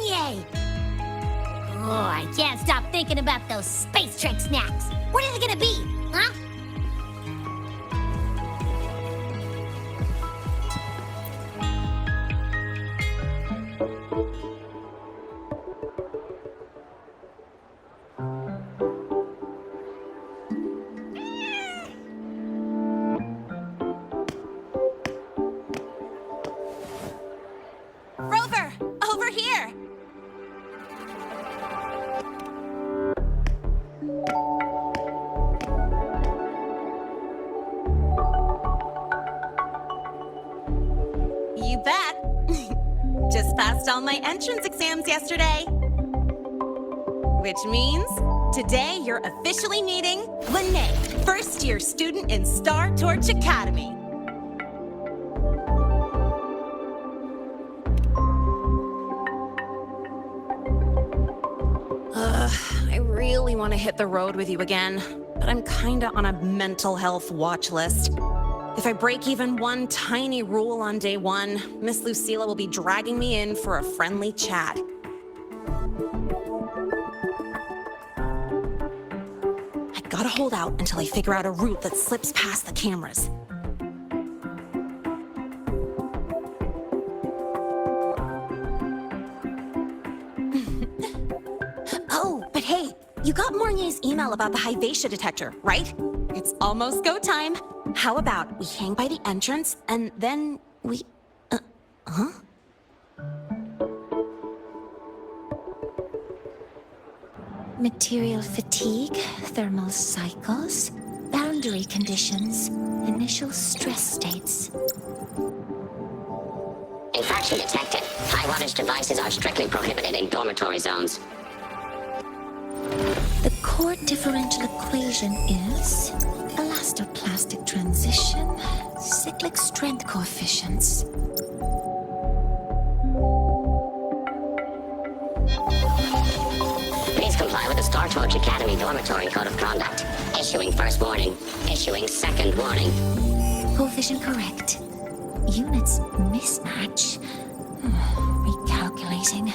Yay! Oh, I can't stop thinking about those space trek snacks. What is it gonna be, huh? Rover, over here! You bet. Just passed all my entrance exams yesterday. Which means today you're officially meeting Lene, first-year student in Star Torch Academy. I really want to hit the road with you again, but I'm kinda on a mental health watch list. If I break even one tiny rule on day one, Miss Lucila will be dragging me in for a friendly chat. I gotta hold out until I figure out a route that slips past the cameras. Oh, but hey, you got Mornier's email about the Hyvatia detector, right? It's almost go time. How about we hang by the entrance and then we... huh? Material fatigue, thermal cycles, boundary conditions, initial stress states. Infraction detected. High wattage devices are strictly prohibited in dormitory zones. The core differential equation is elastoplastic transition, cyclic strength coefficients. Please comply with the Star Torch Academy Dormitory Code of Conduct. Issuing first warning. Issuing second warning. Coefficient correct. Units mismatch. Recalculating.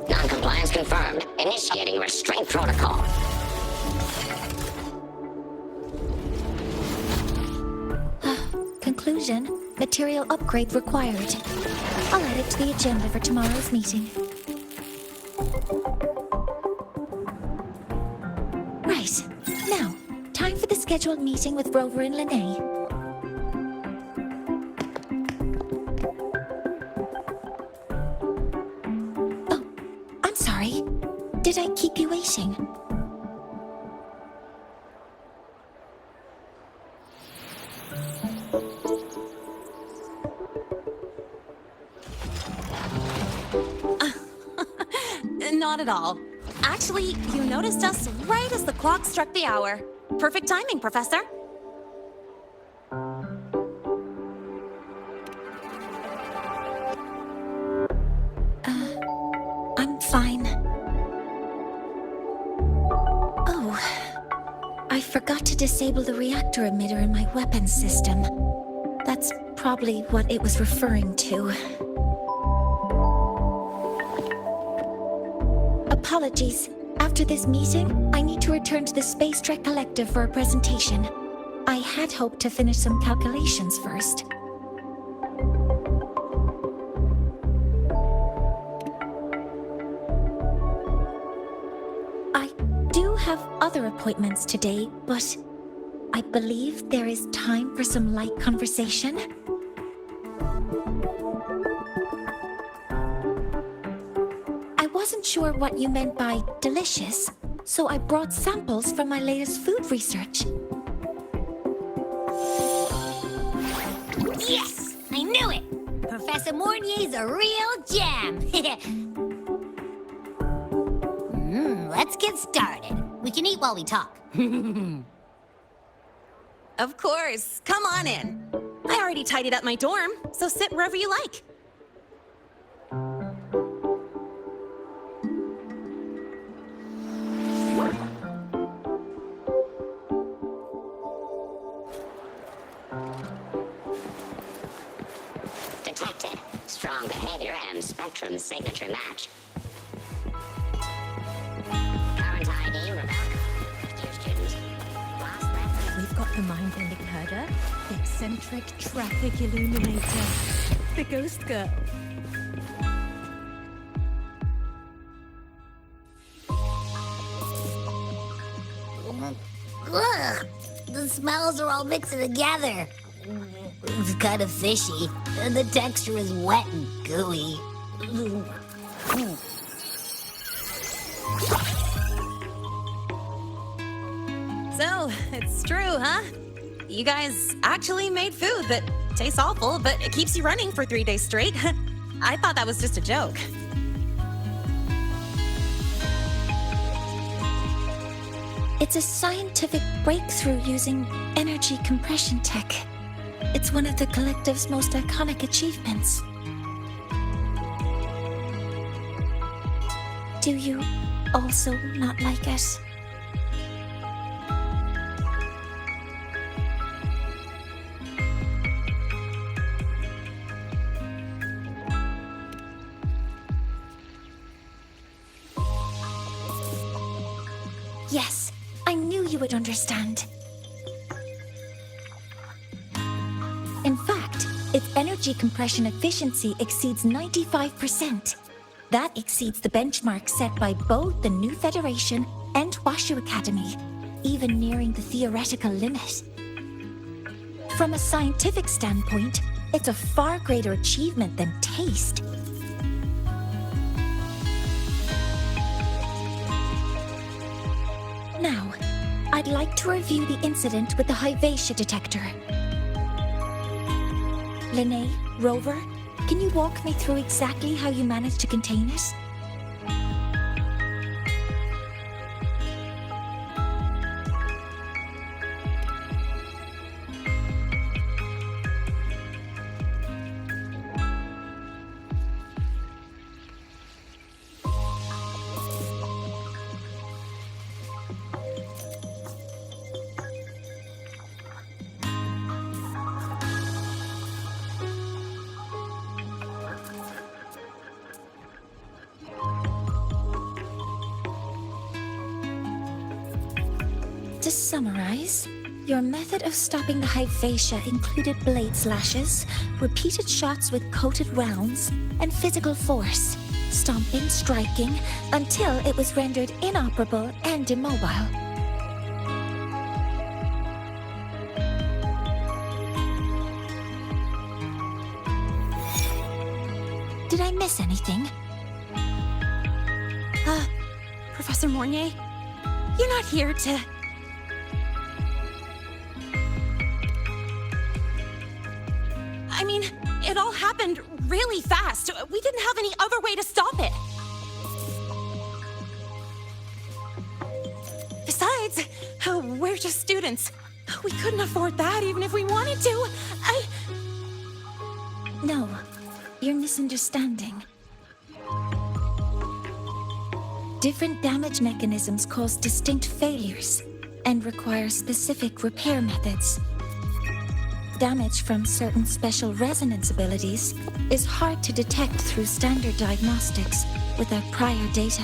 Non-compliance confirmed. Initiating restraint protocol. Conclusion, material upgrade required. I'll add it to the agenda for tomorrow's meeting. Right, now, time for the scheduled meeting with Rover and Lene. Oh, I'm sorry. Did I keep you waiting? Not at all. Actually, you noticed us right as the clock struck the hour. Perfect timing, Professor. I'm fine. Oh, I forgot to disable the reactor emitter in my weapons system. That's probably what it was referring to. Apologies. After this meeting, I need to return to the Space Trek Collective for a presentation. I had hoped to finish some calculations first. I do have other appointments today, but I believe there is time for some light conversation. I wasn't sure what you meant by delicious, so I brought samples from my latest food research. Yes! I knew it! Professor Mornier's a real gem! Let's get started. We can eat while we talk. Of course. Come on in. I already tidied up my dorm, so sit wherever you like. detected. Strong behavior and spectrum signature match. Current ID revoked. Dear student, last reference. We've got the mind-bending herder, the eccentric traffic illuminator, the ghost girl. Ugh, the smells are all mixing together. It's kind of fishy, and the texture is wet and gooey. So, it's true, huh? You guys actually made food that tastes awful, but it keeps you running for 3 days straight. I thought that was just a joke. It's a scientific breakthrough using energy compression tech. It's one of the collective's most iconic achievements. Do you also not like it? Yes, I knew you would understand. In fact, its energy compression efficiency exceeds 95%. That exceeds the benchmark set by both the New Federation and Washu Academy, even nearing the theoretical limit. From a scientific standpoint, it's a far greater achievement than taste. Now, I'd like to review the incident with the Lahai-Roi detector. Linnae, Rover, can you walk me through exactly how you managed to contain it? To summarize, your method of stopping the Lahai-Roi included blade slashes, repeated shots with coated rounds, and physical force, stomping, striking, until it was rendered inoperable and immobile. Did I miss anything? Professor Mornier, you're not here to... I mean, it all happened really fast. We didn't have any other way to stop it. Besides, we're just students. We couldn't afford that even if we wanted to. No, you're misunderstanding. Different damage mechanisms cause distinct failures and require specific repair methods. Damage from certain special resonance abilities is hard to detect through standard diagnostics without prior data,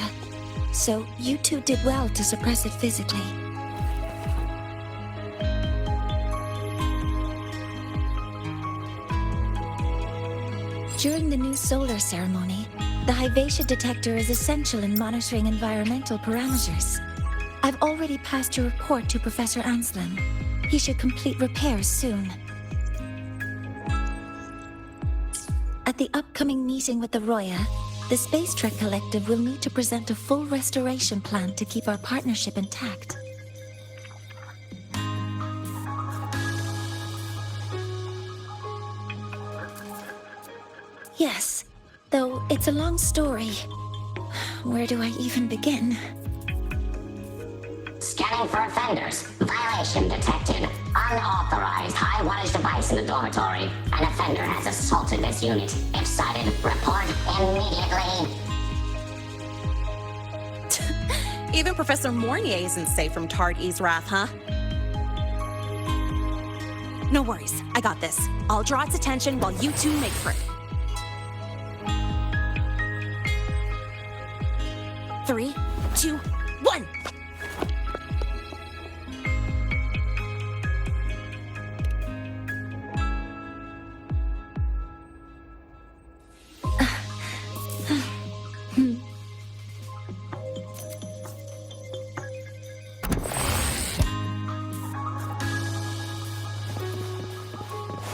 so you two did well to suppress it physically. During the new solar ceremony, the Lahai-Roi detector is essential in monitoring environmental parameters. I've already passed your report to Professor Anselm. He should complete repairs soon. At the upcoming meeting with the Roya, the Space Trek Collective will need to present a full restoration plan to keep our partnership intact. Yes, though it's a long story. Where do I even begin? Scanning for offenders. Violation detected. Unauthorized high-wattage device in the dormitory. An offender has assaulted this unit. If sighted, report immediately. Even Professor Mornier isn't safe from Tard E's wrath, huh? No worries, I got this. I'll draw its attention while you two make for it. 3, 2, 1.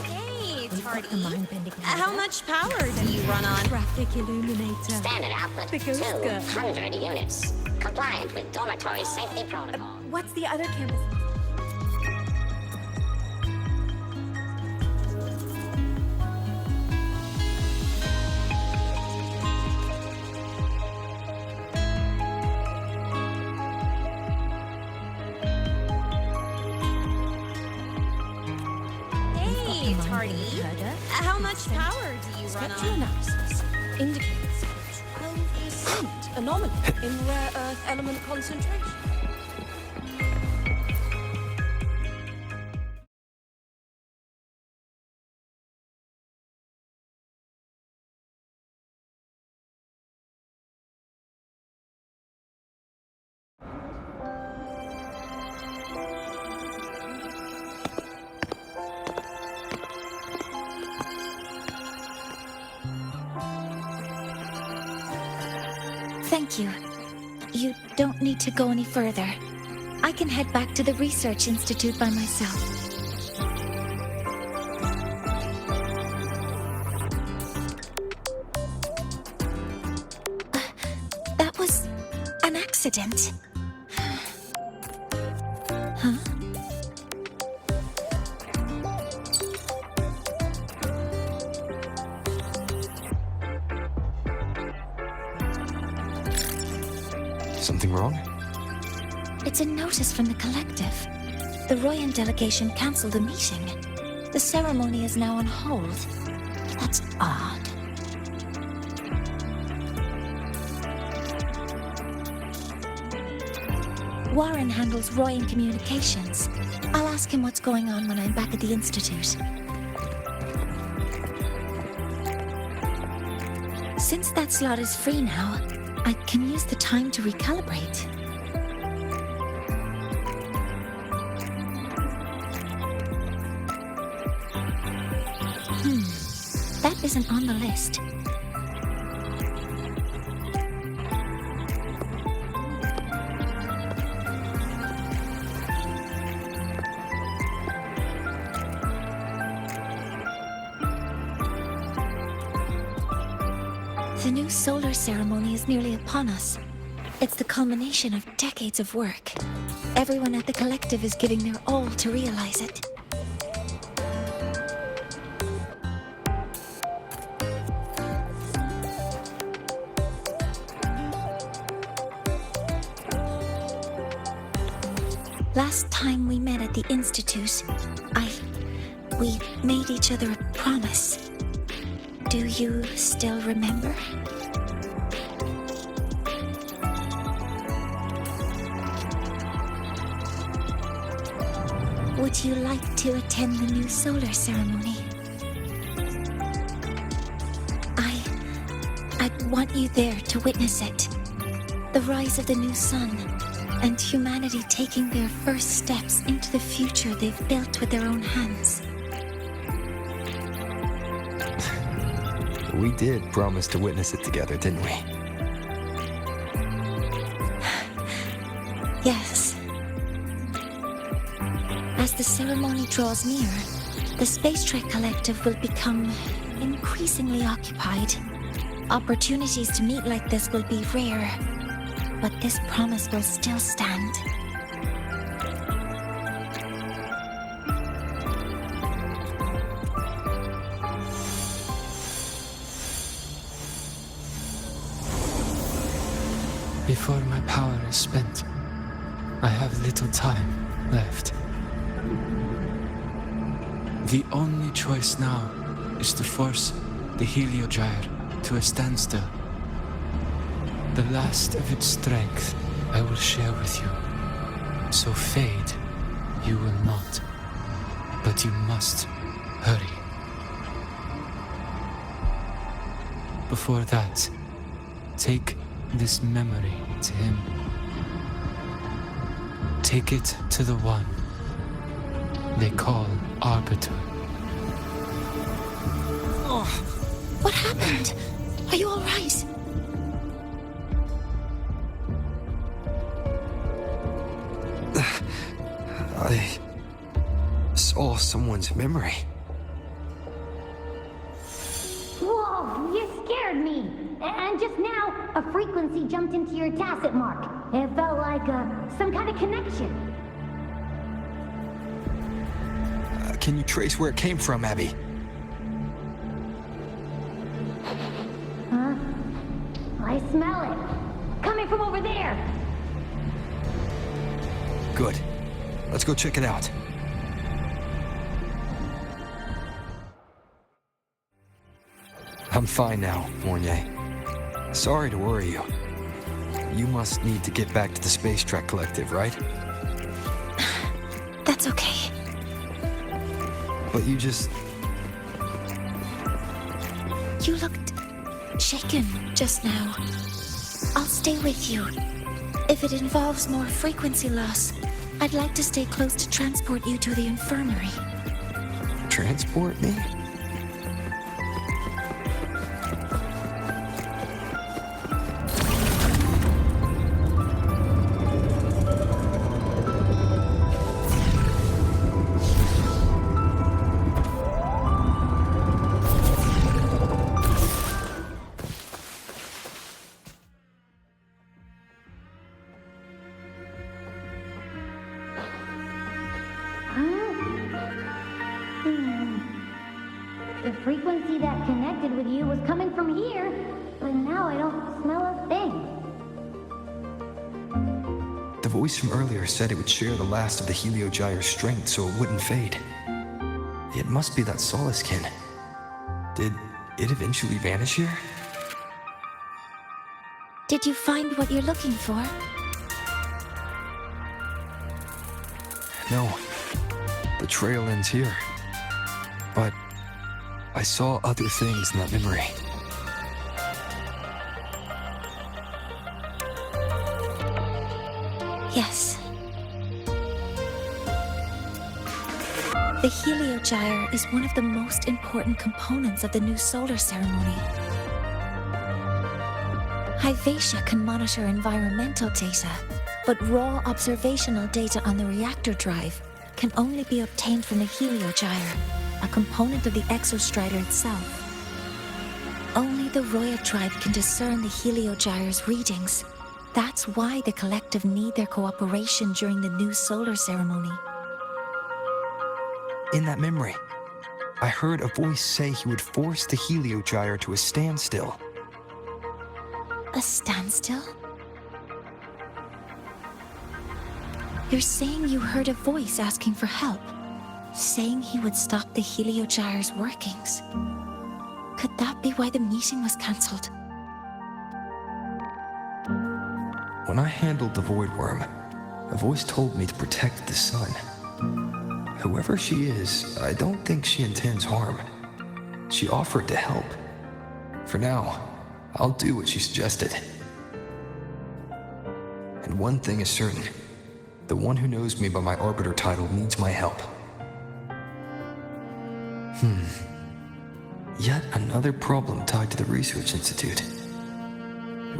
Hey, Tardy. The mind-bending How much power do you run on? Traffic illuminator. Standard output The ghost girl. 200 units. Compliant with dormitory safety protocol. What's the other campus? Hey, Tardy. Herder. How much power do you run Spectral on? analysis indicates 12% anomaly in rare earth element concentration. Thank you. You don't need to go any further. I can head back to the Research Institute by myself. That was an accident. Huh? Something wrong? It's a notice from the collective. The Royan delegation cancelled a meeting. The ceremony is now on hold. That's odd. Warren handles Royan communications. I'll ask him what's going on when I'm back at the Institute. Since that slot is free now, I can use the time to recalibrate. That isn't on the list. The new solar ceremony is nearly upon us. It's the culmination of decades of work. Everyone at the collective is giving their all to realize it. Last time we met at the Institute, we made each other a promise. Do you still remember? Would you like to attend the new solar ceremony? I'd want you there to witness it. The rise of the new sun, and humanity taking their first steps into the future they've built with their own hands. We did promise to witness it together, didn't we? Yes. As the ceremony draws near, the Space Trek Collective will become increasingly occupied. Opportunities to meet like this will be rare, but this promise will still stand. Before my power is spent, I have little time left. The only choice now is to force the Heliogyre to a standstill. The last of its strength I will share with you. So fade you will not. But you must hurry. Before that, take this memory to him. Take it to the one they call Arbiter. Oh, what happened? Are you all right? I saw someone's memory. Whoa, you scared me. And just now, a frequency jumped into your tacit mark. It felt like some kind of connection. Can you trace where it came from, Abby? Huh? I smell it. Coming from over there. Good. Let's go check it out. I'm fine now, Mornier. Sorry to worry you. You must need to get back to the Space Trek Collective, right? That's okay. But you just... You looked shaken just now. I'll stay with you. If it involves more frequency loss, I'd like to stay close to transport you to the infirmary. transport me? The frequency that connected with you was coming from here, but now I don't smell a thing. The voice from earlier said it would share the last of the Heliogyre's strength so it wouldn't fade. It must be that Solaskin. Did it eventually vanish here? Did you find what you're looking for? No. The trail ends here. But I saw other things in that memory. Yes. The Heliogyre is one of the most important components of the new solar ceremony. Hyvatia can monitor environmental data, but raw observational data on the reactor drive can only be obtained from the Heliogyre, a component of the Exostrider itself. Only the Roya tribe can discern the Heliogyre's readings. That's why the collective need their cooperation during the new solar ceremony. In that memory, I heard a voice say he would force the Heliogyre to a standstill. A standstill? You're saying you heard a voice asking for help, saying he would stop the Heliogyre's workings. Could that be why the meeting was cancelled? When I handled the Void Worm, a voice told me to protect the sun. Whoever she is, I don't think she intends harm. She offered to help. For now, I'll do what she suggested. And one thing is certain. The one who knows me by my Arbiter title needs my help. Yet another problem tied to the Research Institute.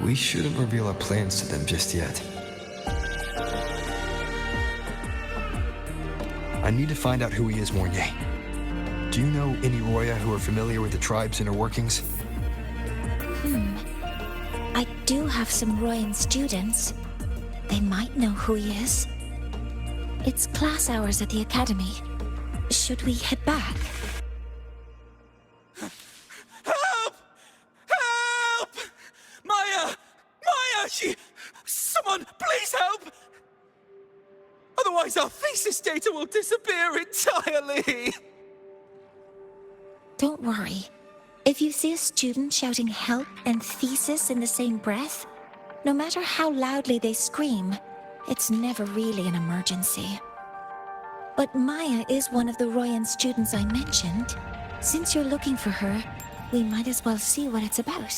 We shouldn't reveal our plans to them just yet. I need to find out who he is, Mornier. Do you know any Roya who are familiar with the tribe's inner workings? I do have some Royan students. They might know who he is. It's class hours at the academy. Should we head back? Help! Help! Maya! Maya! Someone, please help! Otherwise our thesis data will disappear entirely! Don't worry. If you see a student shouting help and thesis in the same breath, no matter how loudly they scream, it's never really an emergency. But Maya is one of the Royan students I mentioned. Since you're looking for her, we might as well see what it's about.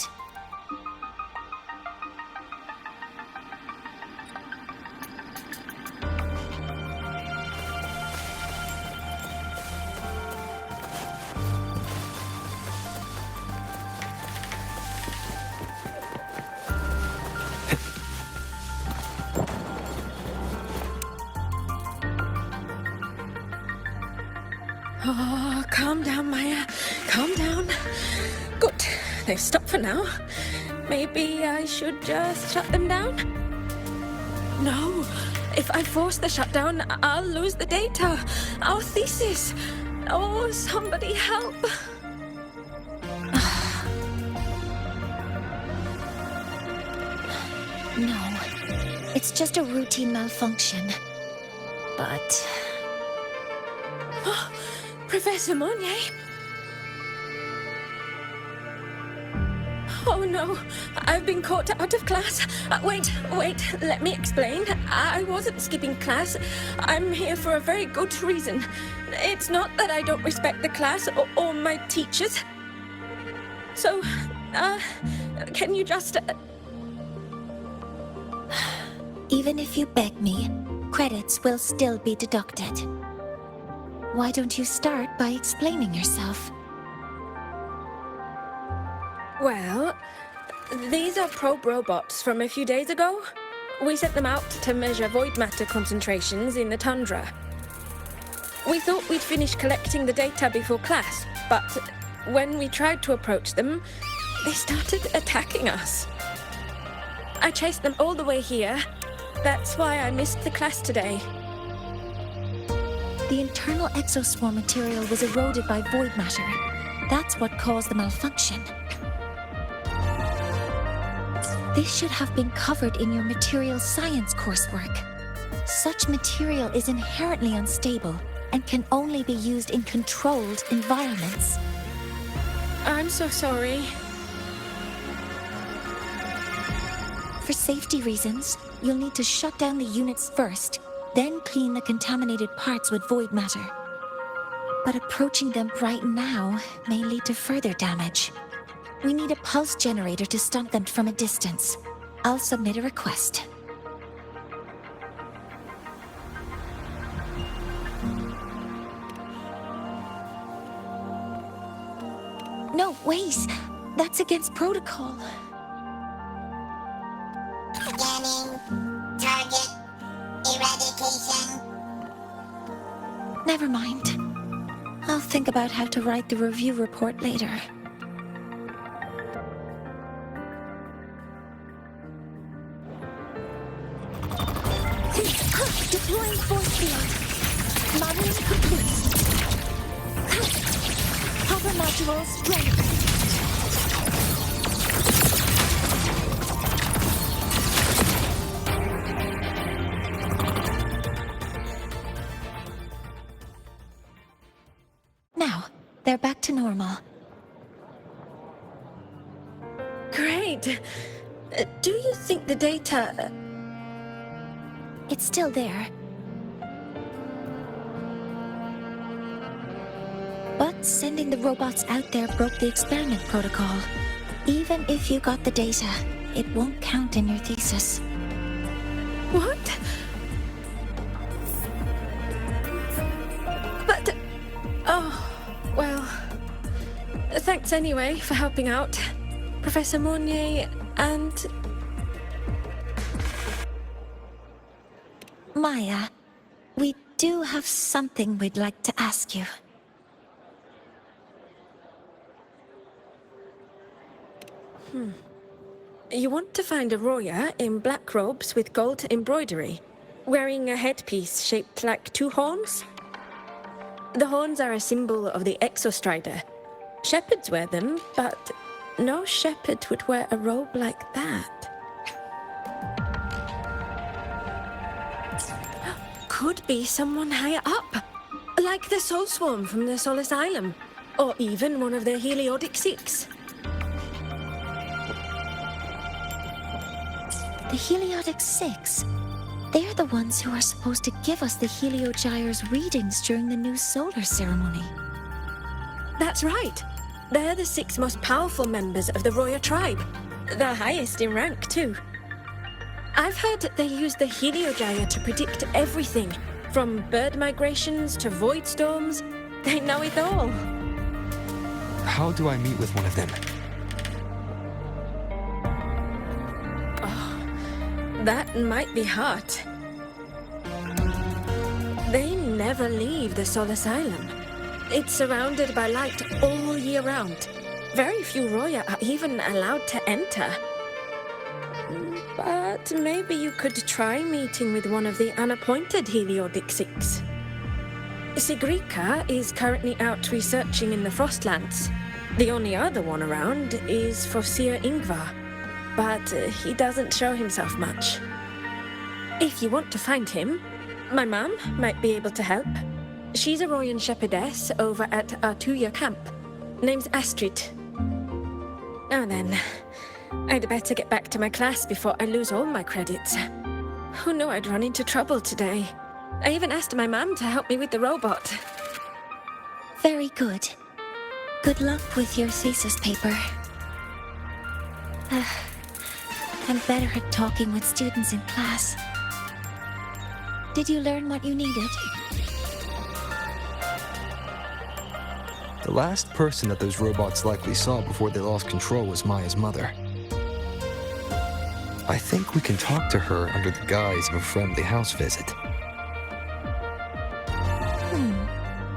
they've stopped for now. Maybe I should just shut them down? No. If I force the shutdown, I'll lose the data. Our thesis. Oh, somebody help. No. It's just a routine malfunction. But... Professor Monnier? Oh no, I've been caught out of class. Wait, let me explain. I wasn't skipping class. I'm here for a very good reason. It's not that I don't respect the class or my teachers. So, can you just... Even if you beg me, credits will still be deducted. Why don't you start by explaining yourself? Well, these are probe robots from a few days ago. We sent them out to measure void matter concentrations in the tundra. We thought we'd finish collecting the data before class, but when we tried to approach them, they started attacking us. I chased them all the way here. That's why I missed the class today. The internal exoswarm material was eroded by void matter. That's what caused the malfunction. This should have been covered in your material science coursework. Such material is inherently unstable and can only be used in controlled environments. I'm so sorry. For safety reasons, you'll need to shut down the units first, then clean the contaminated parts with void matter. But approaching them right now may lead to further damage. We need a pulse generator to stun them from a distance. I'll submit a request. No, wait! That's against protocol. Scanning. Target. Eradication. Never mind. I'll think about how to write the review report later. Deploying force field. Modeling complete. Hover modules ready. Now, they're back to normal. Great. Do you think the data... It's still there. But sending the robots out there broke the experiment protocol. Even if you got the data, it won't count in your thesis. What? But... Oh, well... Thanks anyway for helping out, Professor Monnier and... Maya, we do have something we'd like to ask you. You want to find a Roya in black robes with gold embroidery, wearing a headpiece shaped like two horns? The horns are a symbol of the Exostrider. Shepherds wear them, but no shepherd would wear a robe like that. Could be someone higher up, like the Soul Swarm from the Soul Asylum, or even one of the Heliodic Six. The Heliodic Six? They're the ones who are supposed to give us the Heliogyre's readings during the new solar ceremony. That's right. They're the 6 most powerful members of the Roya tribe. The highest in rank, too. I've heard they use the Heliogyre to predict everything, from bird migrations to void storms. They know it all. How do I meet with one of them? That might be hard. They never leave the Soul Asylum. It's surrounded by light all year round. Very few Roya are even allowed to enter. But maybe you could try meeting with one of the unappointed Heliodixics. Sigrika is currently out researching in the Frostlands. The only other one around is Fosir Ingvar, but he doesn't show himself much. If you want to find him, my mum might be able to help. She's a Royan shepherdess over at Artuya camp. Name's Astrid. Now then, I'd better get back to my class before I lose all my credits. Who knew I'd run into trouble today? I even asked my mum to help me with the robot. Very good. Good luck with your thesis paper. I'm better at talking with students in class. Did you learn what you needed? The last person that those robots likely saw before they lost control was Maya's mother. I think we can talk to her under the guise of a friendly house visit.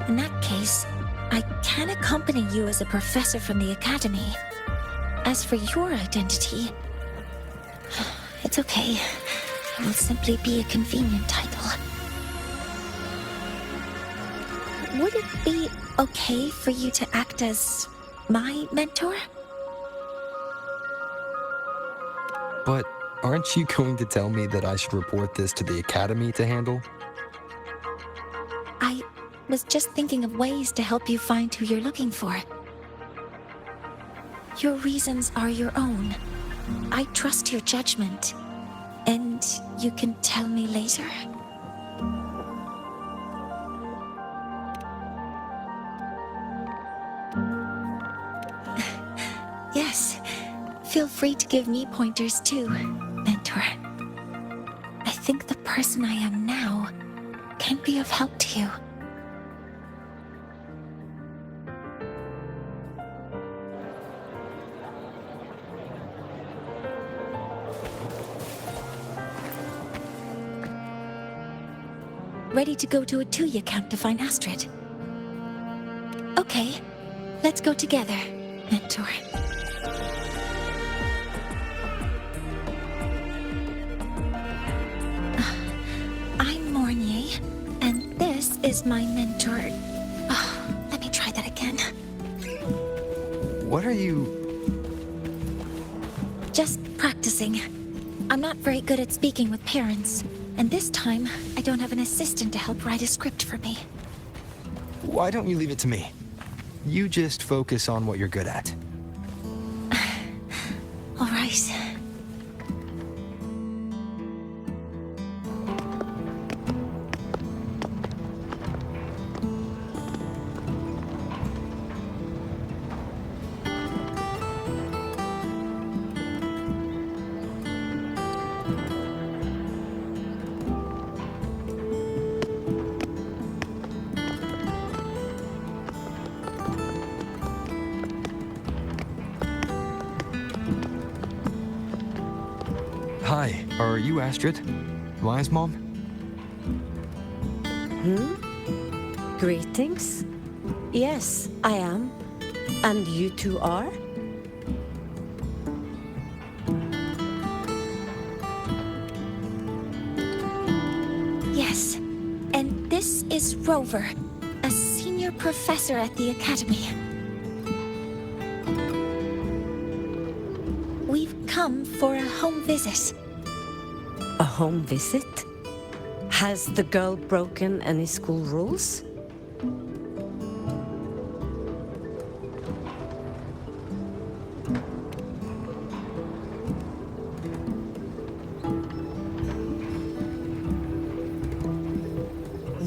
In that case, I can accompany you as a professor from the academy. As for your identity, it's okay. It will simply be a convenient title. Would it be okay for you to act as my mentor? But aren't you going to tell me that I should report this to the academy to handle? I was just thinking of ways to help you find who you're looking for. Your reasons are your own. I trust your judgment. And you can tell me later. Yes, feel free to give me pointers too, mentor. I think the person I am now can be of help to you. Ready to go to Artuya camp to find Astrid? Okay, let's go together, mentor. I'm Mornier, and this is my mentor. Let me try that again. What are you... Just practicing. I'm not very good at speaking with parents. And this time, I don't have an assistant to help write a script for me. Why don't you leave it to me? You just focus on what you're good at. All right. Hi, are you Astrid? Maya's mom? Greetings. Yes, I am. And you two are? Yes. And this is Rover, a senior professor at the academy. We've come for a home visit. A home visit? Has the girl broken any school rules?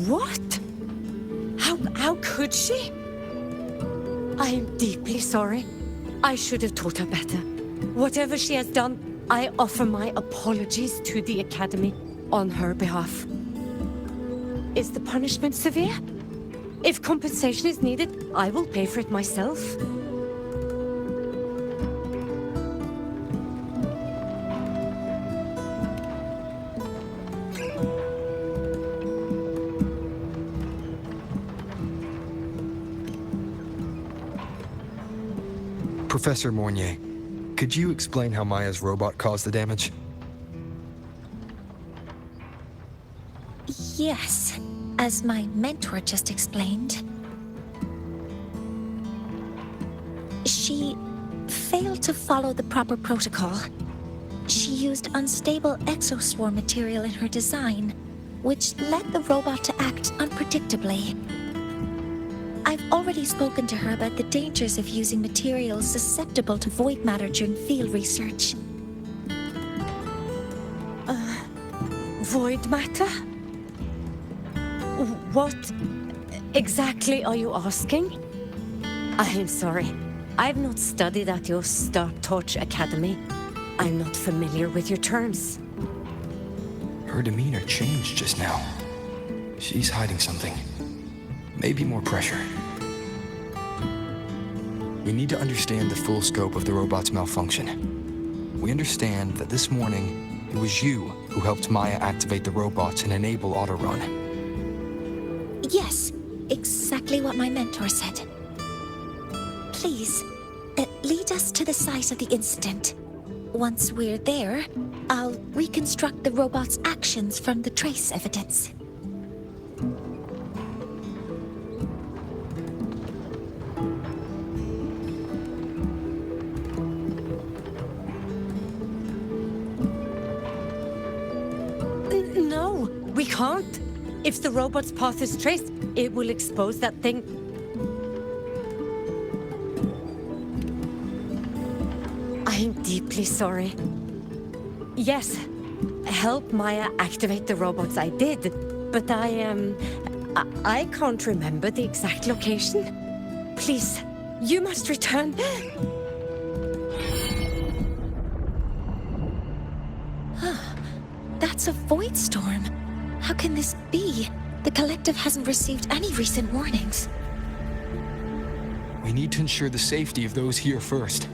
What? How could she? I am deeply sorry. I should have taught her better. Whatever she has done, I offer my apologies to the Academy on her behalf. Is the punishment severe? If compensation is needed, I will pay for it myself. Professor Mornier, could you explain how Maya's robot caused the damage? Yes, as my mentor just explained. She failed to follow the proper protocol. She used unstable exoswarm material in her design, which led the robot to act unpredictably. I've already spoken to her about the dangers of using materials susceptible to void matter during field research. Void matter? What exactly are you asking? I am sorry. I've not studied at your Star-Torch Academy. I'm not familiar with your terms. Her demeanor changed just now. She's hiding something. Maybe more pressure. We need to understand the full scope of the robot's malfunction. We understand that this morning, it was you who helped Maya activate the robots and enable auto-run. Yes, exactly what my mentor said. Please, lead us to the site of the incident. Once we're there, I'll reconstruct the robot's actions from the trace evidence. No, we can't. If the robot's path is traced, it will expose that thing. I'm deeply sorry. Yes, help Maya activate the robots I did, but I can't remember the exact location. Please, you must return. That's a void storm. How can this be? The collective hasn't received any recent warnings. We need to ensure the safety of those here first.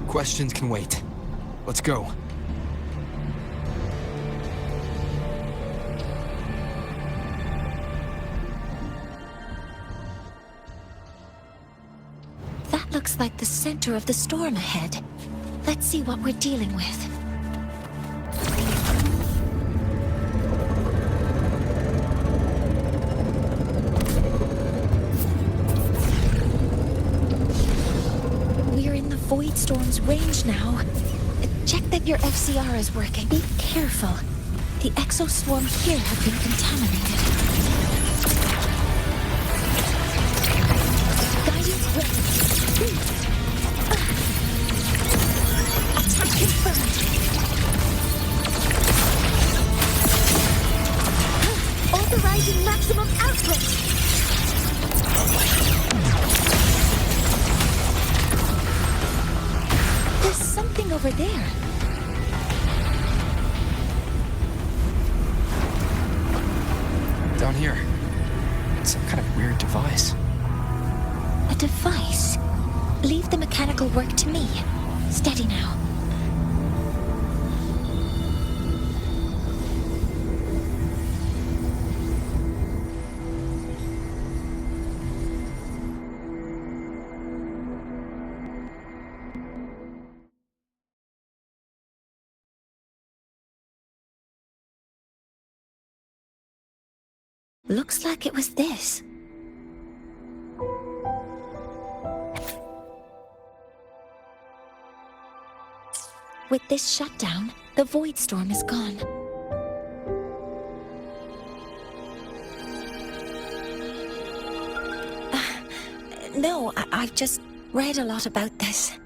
Questions can wait. Let's go. That looks like the center of the storm ahead. Let's see what we're dealing with. We're in the void storm's range now. Check that your FCR is working. Be careful. The exoswarm here have been contaminated. Guidance ready. Attack confirmed. Authorizing maximum output. There's something over there. Down here. It's some kind of weird device. A device? Leave the mechanical work to me. Steady now. Looks like it was this. With this shutdown, the void storm is gone. No, I've just read a lot about this.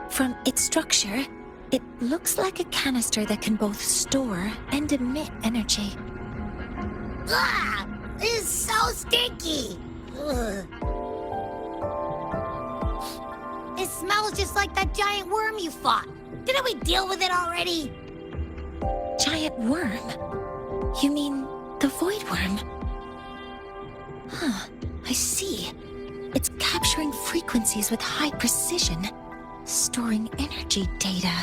From its structure, it looks like a canister that can both store and emit energy. Ah! This is so stinky! Ugh. It smells just like that giant worm you fought. Didn't we deal with it already? Giant worm? You mean the void worm? Huh, I see. It's capturing frequencies with high precision, storing energy data.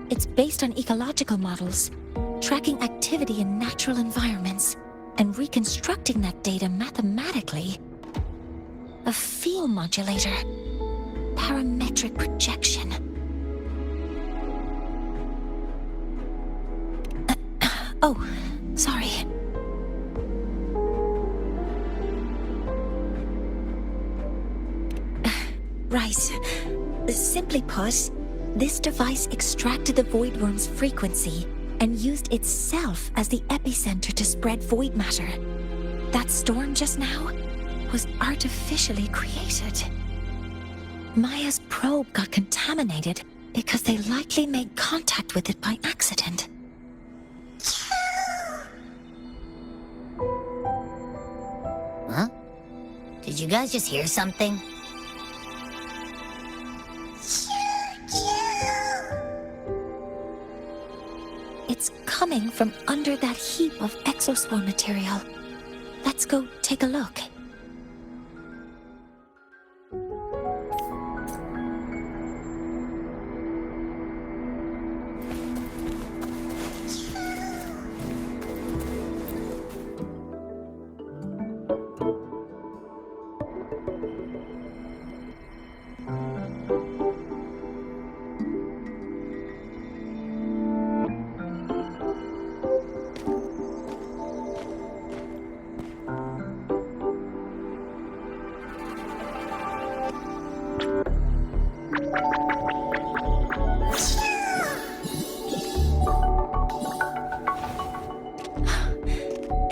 It's based on ecological models, tracking activity in natural environments, and reconstructing that data mathematically. A field modulator. Parametric projection. Oh, sorry. Right. Simply put, this device extracted the void worm's frequency and used itself as the epicenter to spread void matter. That storm just now was artificially created. Maya's probe got contaminated because they likely made contact with it by accident. Huh? Did you guys just hear something? It's coming from under that heap of exospore material. Let's go take a look.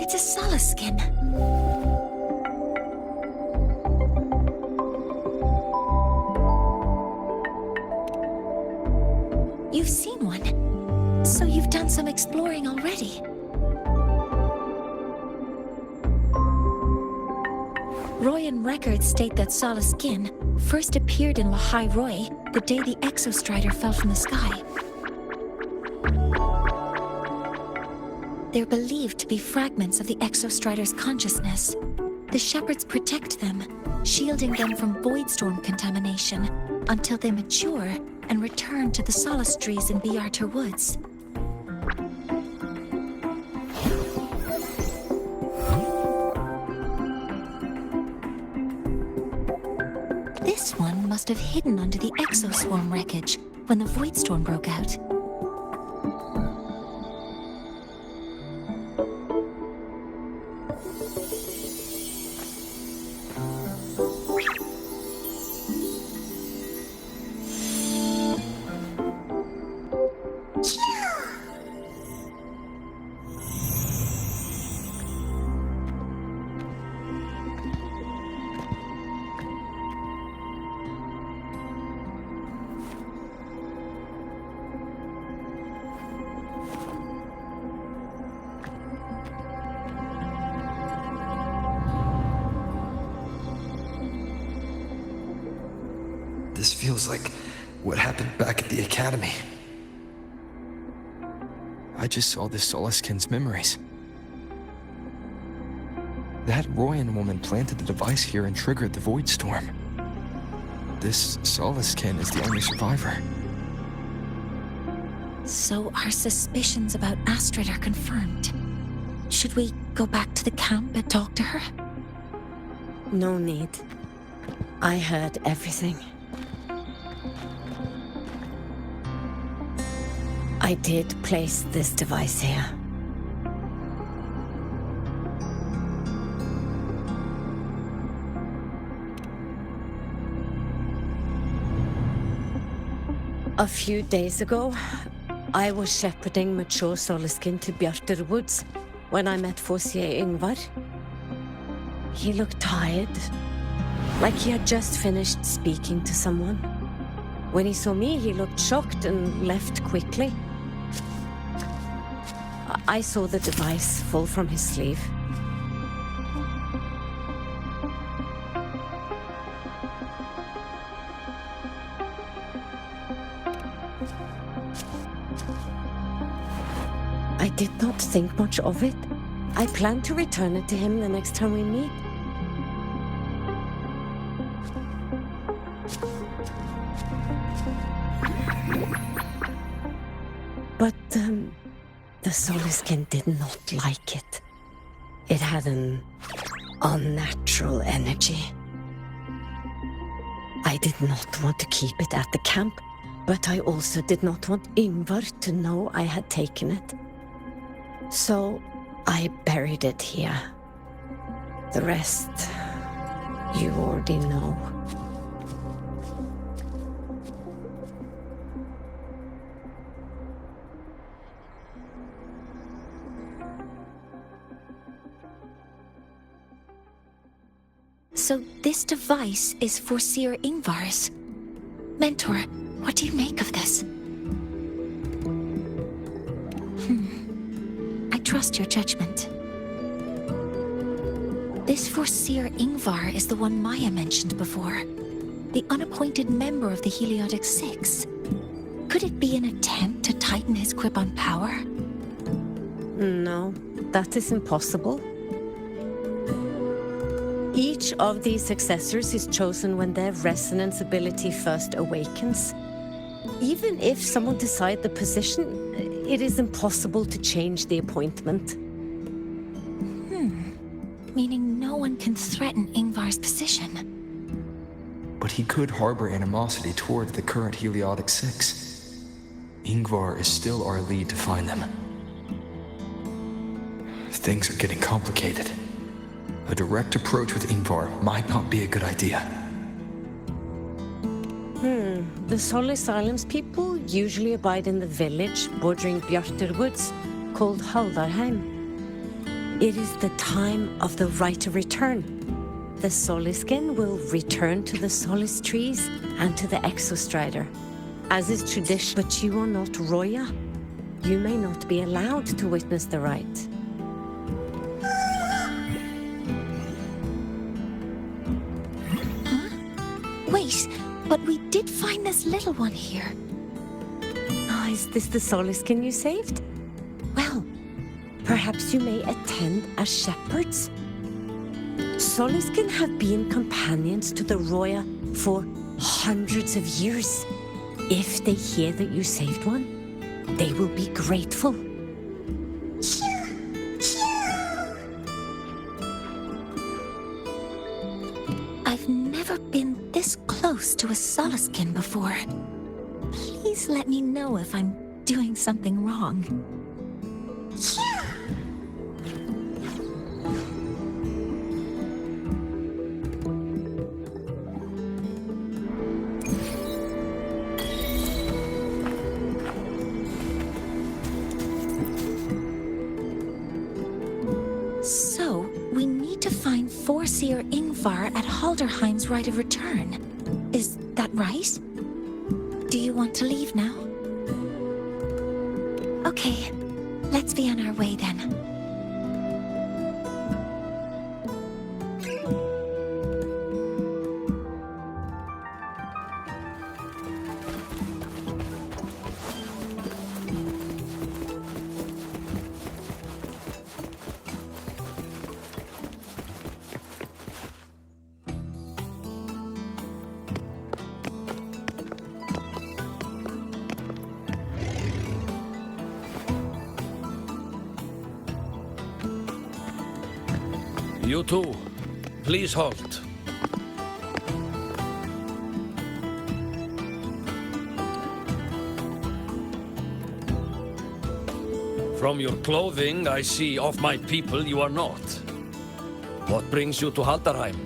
It's a Solace skin. You've seen one, so you've done some exploring already. Royan records state that Solace skin first appeared in Lahai-Roi the day the Exostrider fell from the sky. They're believed to be fragments of the Exostrider's consciousness. The shepherds protect them, shielding them from void storm contamination until they mature and return to the Solace trees in Biarter Woods. This one must have hidden under the exoswarm wreckage when the void storm broke out. This feels like what happened back at the academy. I just saw this Solaskin's memories. That Royan woman planted the device here and triggered the void storm. This Solaskin is the only survivor. So our suspicions about Astrid are confirmed. Should we go back to the camp and talk to her? No need. I heard everything. I did place this device here. A few days ago, I was shepherding mature Solaskin to Bjarter Woods when I met Fossier Ingvar. He looked tired, like he had just finished speaking to someone. When he saw me, he looked shocked and left quickly. I saw the device fall from his sleeve. I did not think much of it. I plan to return it to him the next time we meet. But, the Solaskin did not like it. It had an unnatural energy. I did not want to keep it at the camp, but I also did not want Ingvar to know I had taken it. So I buried it here. The rest, you already know. So this device is for Seer Ingvar's. Mentor, what do you make of this? I trust your judgment. This Seer Ingvar is the one Maya mentioned before. The unappointed member of the Heliotic Six. Could it be an attempt to tighten his grip on power? No, that is impossible. Each of these successors is chosen when their resonance ability first awakens. Even if someone decides the position, it is impossible to change the appointment. Meaning no one can threaten Ingvar's position. But he could harbor animosity toward the current Heliotic Six. Ingvar is still our lead to find them. Things are getting complicated. A direct approach with Ingvar might not be a good idea. The Solace Islands people usually abide in the village bordering Bjartur Woods, called Haldarheim. It is the time of the right of return. The Soliskin will return to the Solace trees and to the Exostrider, as is tradition. But you are not Roya. You may not be allowed to witness the rite. Wait, but we did find this little one here. Oh, is this the Soliskin you saved? Well, perhaps you may attend as shepherds. Soliskin have been companions to the Roya for hundreds of years. If they hear that you saved one, they will be grateful. I've never been this close to a Soliskin before. Please let me know if I'm doing something wrong. So, we need to find Seer Ingvar at Haldarheim's Rite of Return. Is that right? Do you want to leave now? Okay, let's be on our way then. You two, please halt. From your clothing, I see of my people you are not. What brings you to Haldarheim?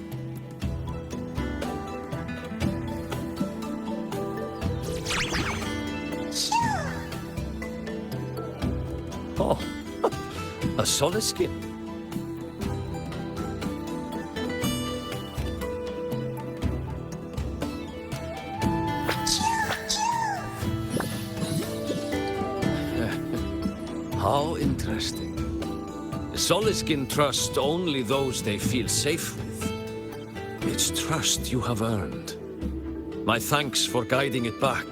Oh, a Soliskin. How interesting. Soliskin trust only those they feel safe with. It's trust you have earned. My thanks for guiding it back.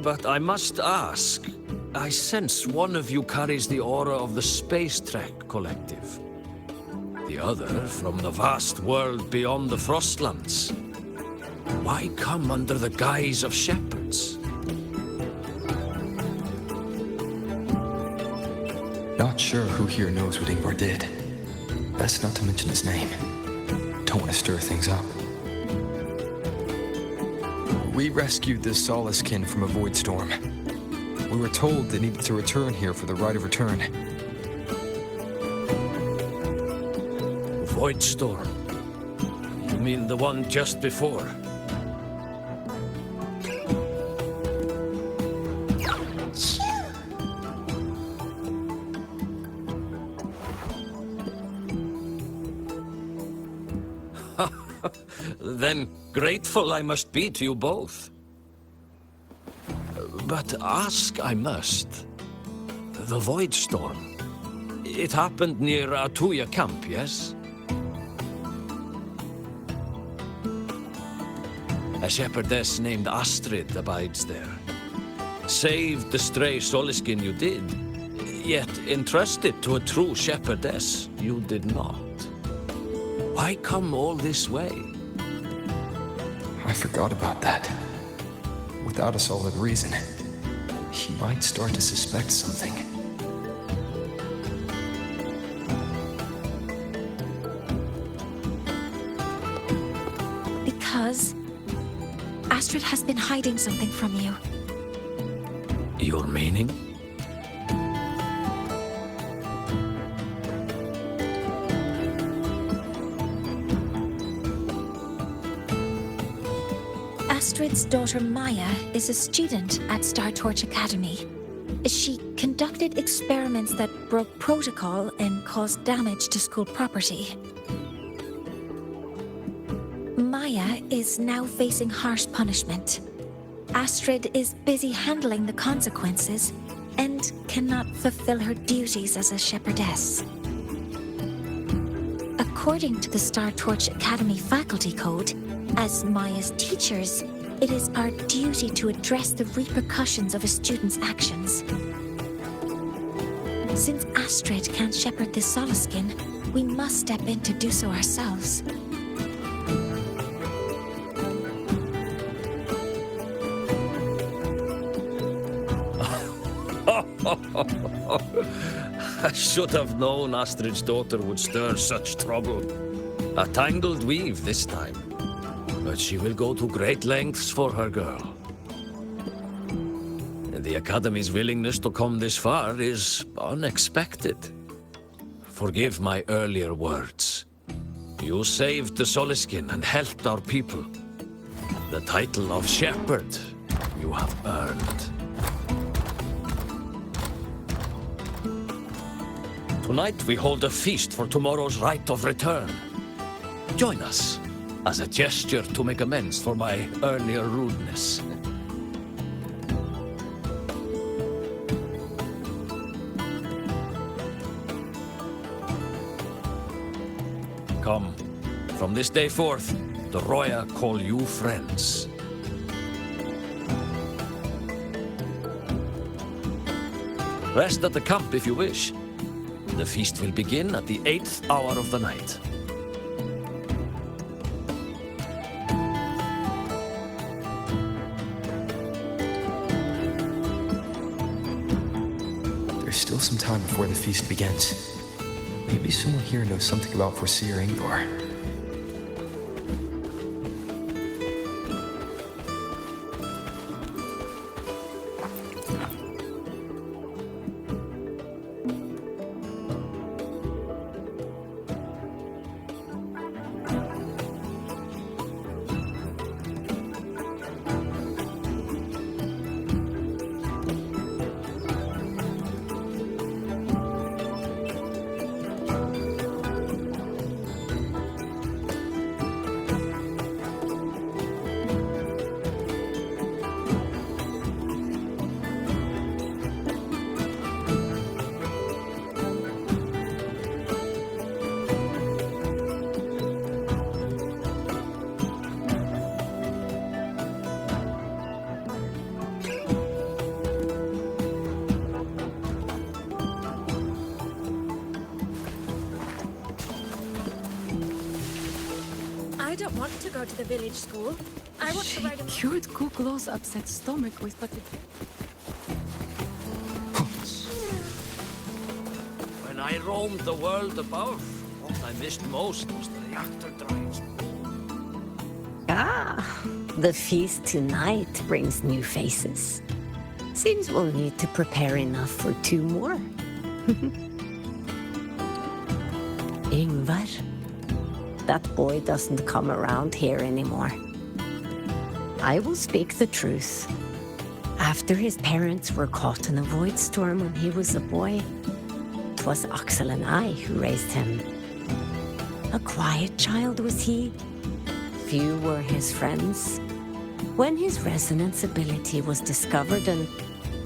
But I must ask, I sense one of you carries the aura of the Space Trek Collective. The other from the vast world beyond the Frostlands. Why come under the guise of shepherds? Not sure who here knows what Ingvar did. Best not to mention his name. Don't want to stir things up. We rescued the Soliskin from a void storm. We were told they needed to return here for the rite of return. Void storm? You mean the one just before? Then grateful I must be to you both. But ask I must. The Void Storm. It happened near Atuya camp, yes? A shepherdess named Astrid abides there. Saved the stray Soliskin you did, yet entrusted to a true shepherdess you did not. Why come all this way? I forgot about that. Without a solid reason, he might start to suspect something. Because Astrid has been hiding something from you. Your meaning? Astrid's daughter Maya is a student at Star Torch Academy. She conducted experiments that broke protocol and caused damage to school property. Maya is now facing harsh punishment. Astrid is busy handling the consequences and cannot fulfill her duties as a shepherdess. According to the Star Torch Academy faculty code, as Maya's teachers, it is our duty to address the repercussions of a student's actions. Since Astrid can't shepherd this Soliskin, we must step in to do so ourselves. I should have known Astrid's daughter would stir such trouble. A tangled weave this time. But she will go to great lengths for her girl. The Academy's willingness to come this far is unexpected. Forgive my earlier words. You saved the Soliskin and helped our people. The title of shepherd you have earned. Tonight we hold a feast for tomorrow's rite of return. Join us as a gesture to make amends for my earlier rudeness. Come, from this day forth, the Roya call you friends. Rest at the camp if you wish. The feast will begin at the 8th hour of the night. There's still some time before the feast begins. Maybe someone here knows something about Foreseer Ingvar. I don't want to go to the village school. I want to ride a... Cured Kuklow's upset stomach with but When I roamed the world above, what I missed most was the reactor drives. Ah, the feast tonight brings new faces. Seems we'll need to prepare enough for 2 more. Ingvar. That boy doesn't come around here anymore. I will speak the truth. After his parents were caught in a void storm when he was a boy, it was Axel and I who raised him. A quiet child was he. Few were his friends. When his resonance ability was discovered and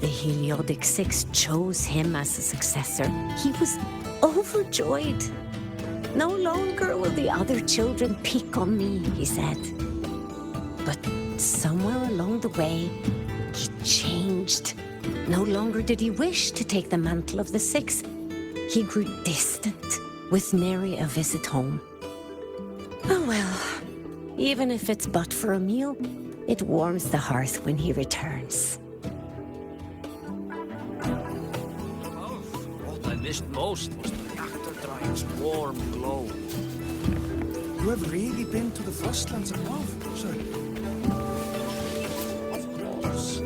the Heliodic Six chose him as a successor, he was overjoyed. No longer will the other children pick on me, he said. But somewhere along the way, he changed. No longer did he wish to take the mantle of the Six. He grew distant, with nary a visit home. Oh well, even if it's but for a meal, it warms the hearth when he returns. What I missed most was the reactor drive's warm glow. You have really been to the Frostlands above, sir? Of course.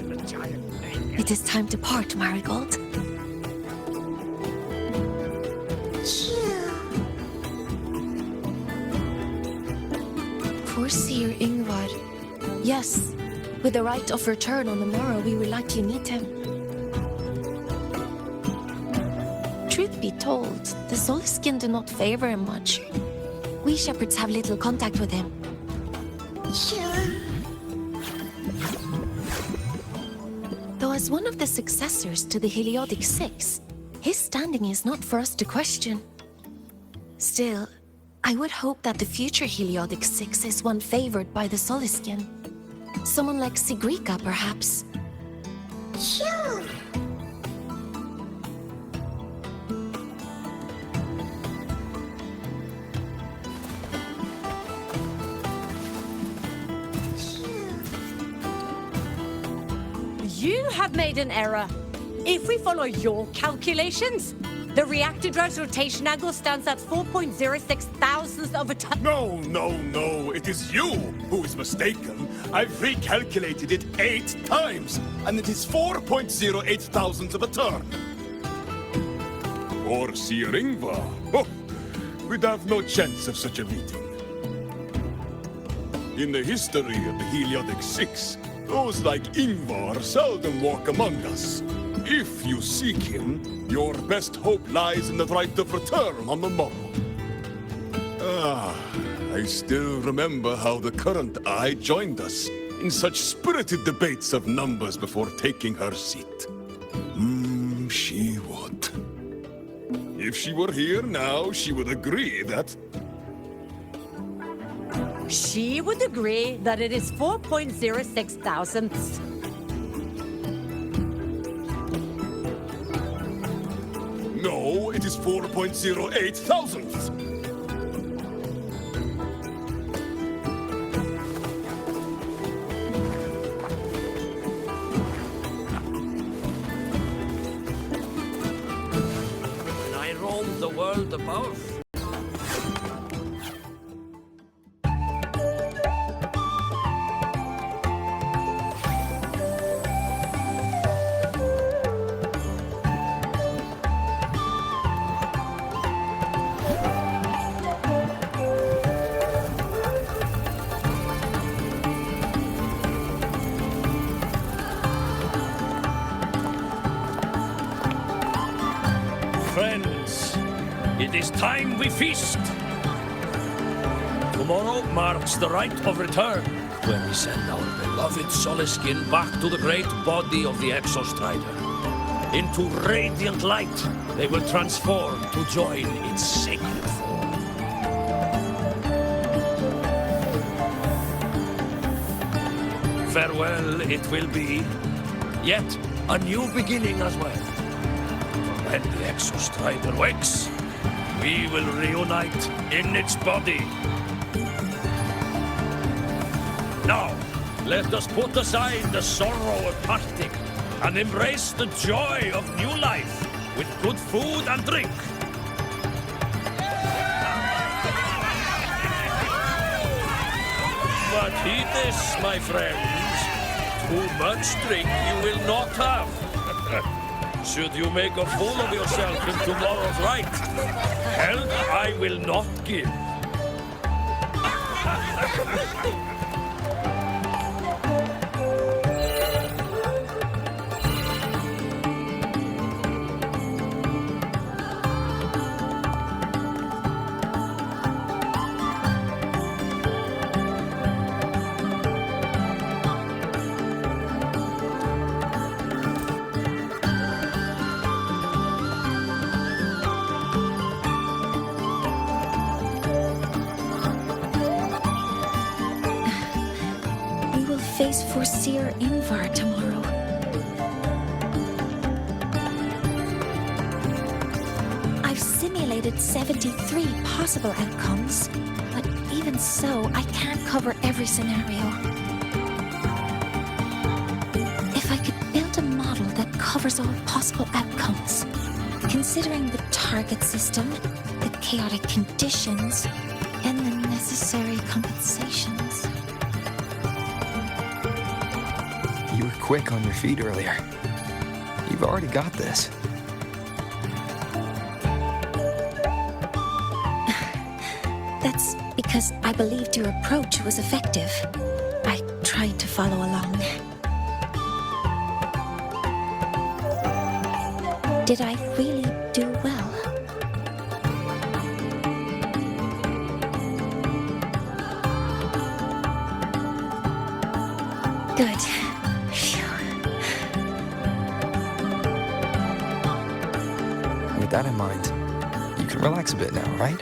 The giant egg. It is time to part, Marigold. Poor Seer Ingvar. Yes, with the right of return on the morrow, we will likely meet him. Truth be told, the Soliskin do not favor him much. We shepherds have little contact with him. Though as one of the successors to the Heliodic Six, his standing is not for us to question. Still, I would hope that the future Heliodic Six is one favored by the Soliskin. Someone like Sigrika, perhaps. You have made an error. If we follow your calculations, the reactor drive's rotation angle stands at 4.06 thousandths of a ton. No, it is you who is mistaken. I've recalculated it 8 times, and it is 4.08 thousandths of a turn. Or Seer Ingvar. Oh, we'd have no chance of such a meeting. In the history of the Heliodic Six, those like Ingvar seldom walk among us. If you seek him, your best hope lies in the right of return on the morrow. I still remember how the current eye joined us in such spirited debates of numbers before taking her seat. She would. If she were here now, she would agree that... She would agree that it is 4.06 thousandths. No, it is 4.08 thousandths. When I roamed the world above, friends, it is time we feast. Tomorrow marks the rite of return, when we send our beloved Soliskin back to the great body of the Exostrider. Into radiant light, they will transform to join its sacred form. Farewell it will be, yet a new beginning as well. When the Exostrider wakes, we will reunite in its body. Now, let us put aside the sorrow of parting and embrace the joy of new life with good food and drink. But heed this, my friends. Too much drink you will not have. Should you make a fool of yourself in tomorrow's fight, help I will not give. Face Forseer Invar tomorrow. I've simulated 73 possible outcomes, but even so, I can't cover every scenario. If I could build a model that covers all possible outcomes, considering the target system, the chaotic conditions, and the necessary compensations. You were quick on your feet earlier. You've already got this. That's because I believed your approach was effective. I tried to follow along. Did I really do well? Good. With that in mind, you can relax a bit now, right?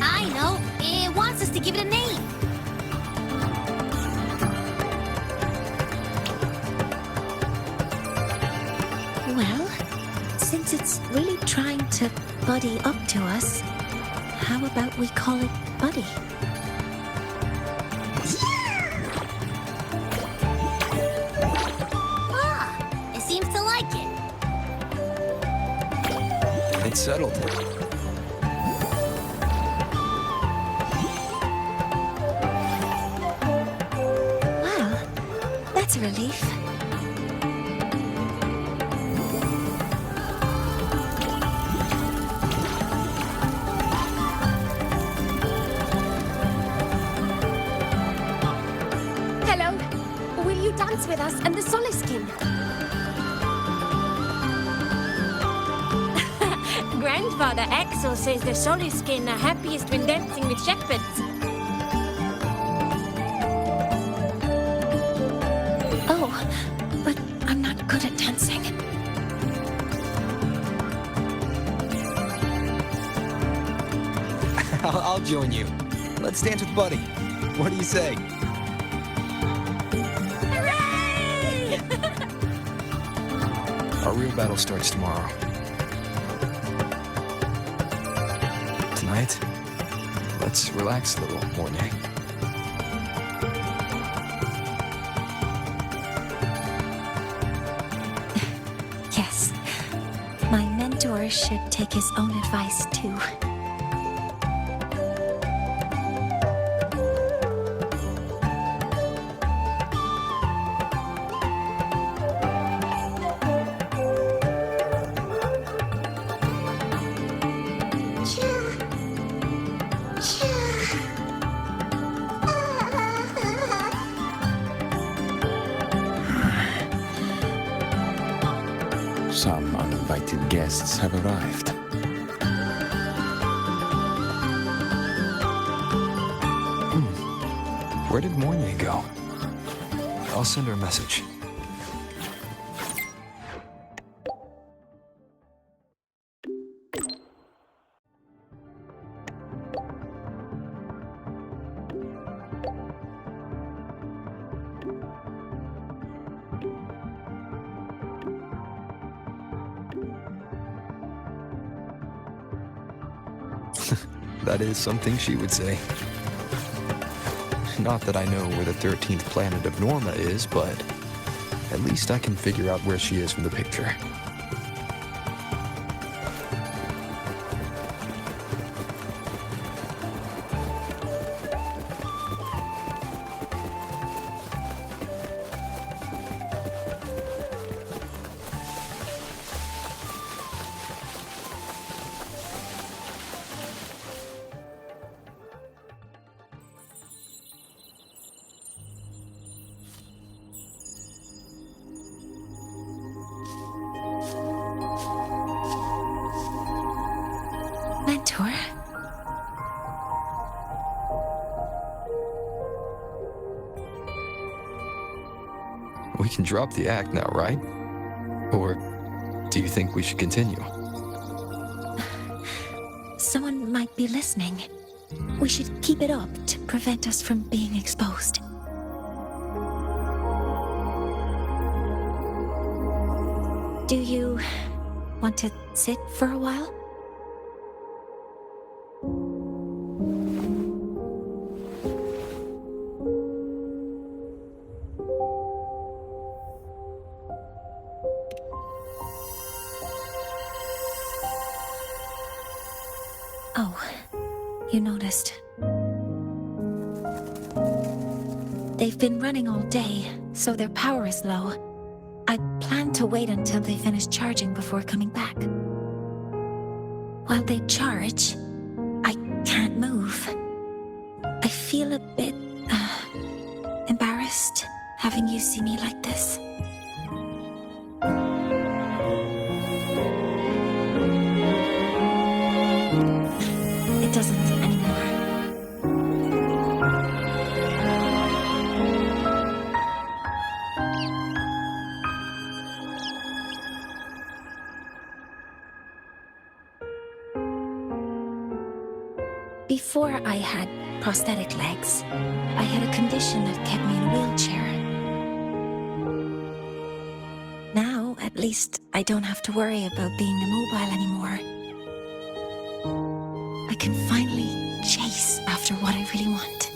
I know. It wants us to give it a name. Well, since it's really trying to buddy up to us, how about we call it Buddy? Ah, it seems to like it. It's settled. That's a relief. Hello. Will you dance with us and the Soliskin? Grandfather Axel says the Soliskin are happiest when dancing with shepherds. But I'm not good at dancing. I'll join you. Let's dance with Buddy. What do you say? Hooray! Our real battle starts tomorrow. Tonight, let's relax a little, Mornay. Yes. My mentor should take his own advice, too. Some uninvited guests have arrived. Where did Mornay go? I'll send her a message. That is something she would say. Not that I know where the 13th planet of Norma is, but at least I can figure out where she is from the picture. Mentor? We can drop the act now, right? Or do you think we should continue? Someone might be listening. We should keep it up to prevent us from being exposed. Do you want to sit for a while? Oh, you noticed. They've been running all day, so their power is low. I plan to wait until they finish charging before coming back. While they charge, I can't move. I feel a bit, embarrassed having you see me like this. It doesn't anymore. Before I had prosthetic legs, I had a condition that kept me in a wheelchair. Now, at least, I don't have to worry about being immobile anymore. I can finally chase after what I really want.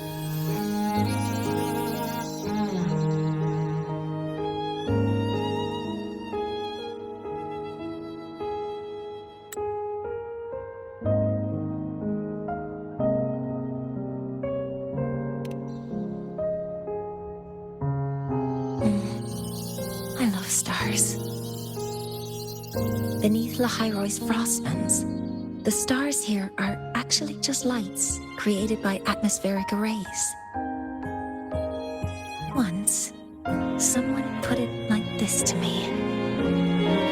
I love stars. Beneath Lahai-Roi's frostlands, the stars here are actually just lights created by atmospheric arrays. Once, someone put it like this to me.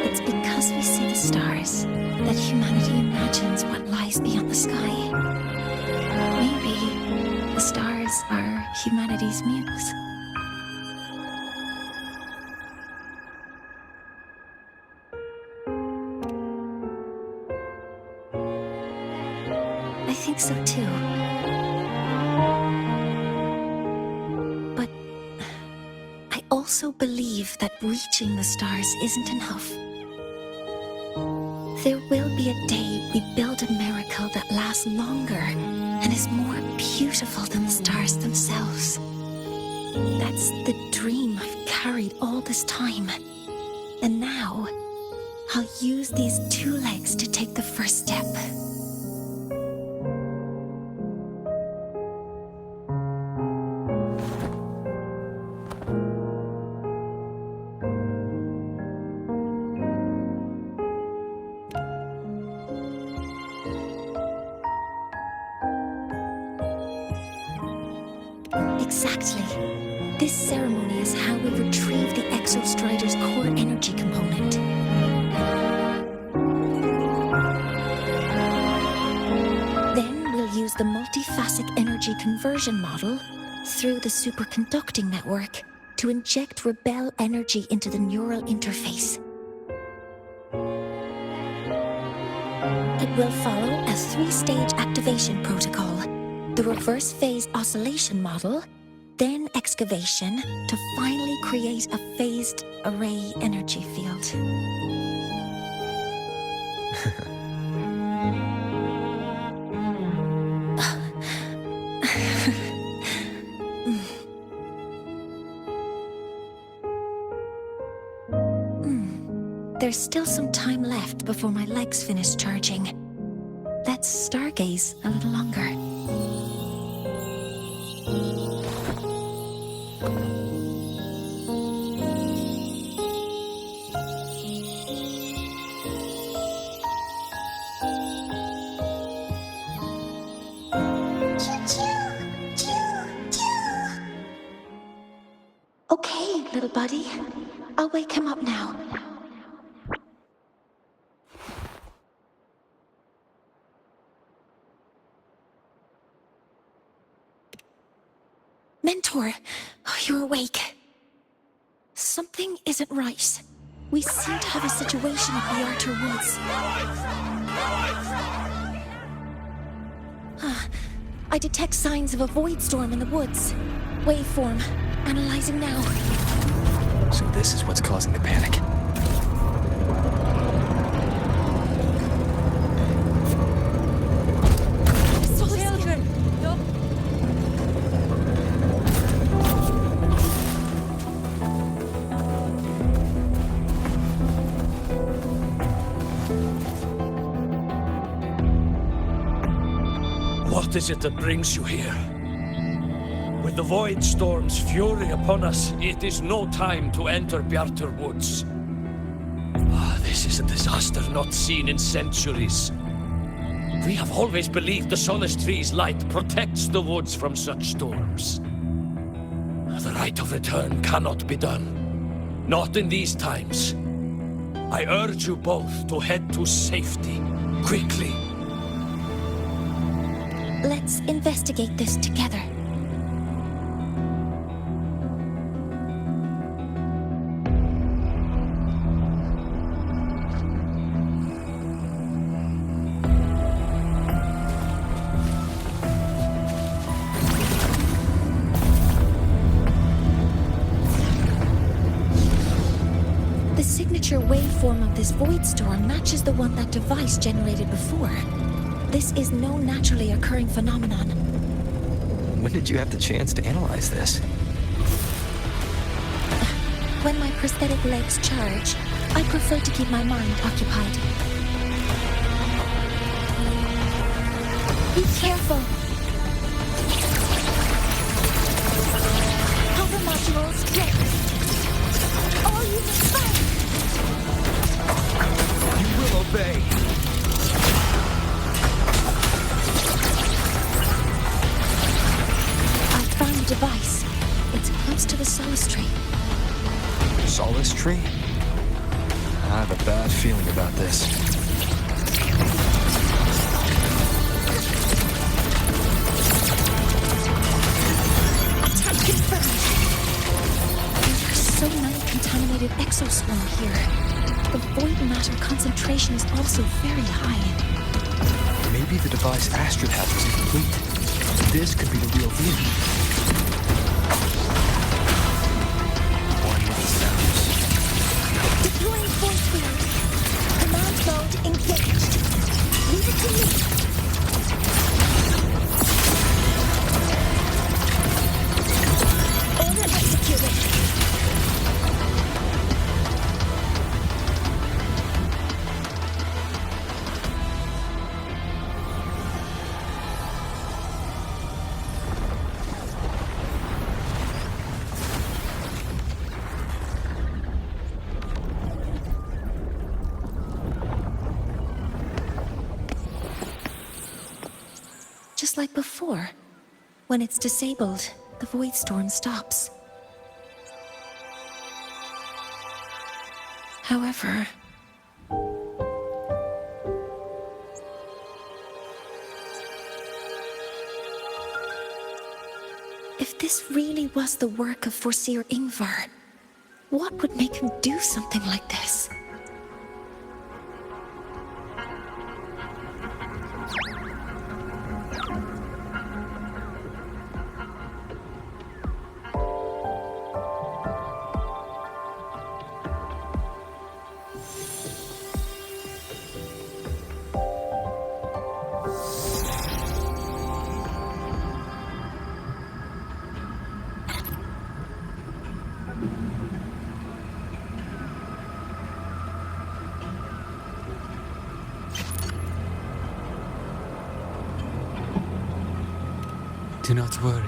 It's because we see the stars that humanity imagines what lies beyond the sky. Maybe the stars are humanity's muse. I think so too. But I also believe that reaching the stars isn't enough. There will be a day we build a miracle that lasts longer and is more beautiful than the stars themselves. That's the dream I've carried all this time. And now, I'll use these two legs to take the first step. Exactly. This ceremony is how we retrieve the Exostrider's core energy component. Then we'll use the multiphasic energy conversion model through the superconducting network to inject rebel energy into the neural interface. It will follow a 3-stage activation protocol: the reverse phase oscillation model, then excavation, to finally create a phased array energy field. There's still some time left before my legs finish charging. Let's stargaze a little longer. Okay, little buddy. I'll wake him up now. Mentor, you're awake. Something isn't right. We seem to have a situation at the Outer Woods. I detect signs of a void storm in the woods. Waveform. Analyzing now. So this is what's causing the panic. Children, look. What is it that brings you here? With the Void Storm's fury upon us, it is no time to enter Bjartur Woods. This is a disaster not seen in centuries. We have always believed the Solace Tree's light protects the woods from such storms. The right of return cannot be done. Not in these times. I urge you both to head to safety, quickly. Let's investigate this together. The signature waveform of this void storm matches the one that device generated before. This is no naturally occurring phenomenon. When did you have the chance to analyze this? When my prosthetic legs charge, I prefer to keep my mind occupied. Be careful! Power modules ready. All units fire! You will obey! Found the device. It's close to the Solace Tree. Solace Tree? I have a bad feeling about this. Attack confirmed. There's so many contaminated exoswarm here. The void matter concentration is also very high. Maybe the device Astrid has is incomplete. This could be the real thing. One with the sounds. Deploying force field. Command mode engaged. Leave it to me. Order executed. Just like before. When it's disabled, the void storm stops. However... if this really was the work of Foreseer Ingvar, what would make him do something like this? Do not worry.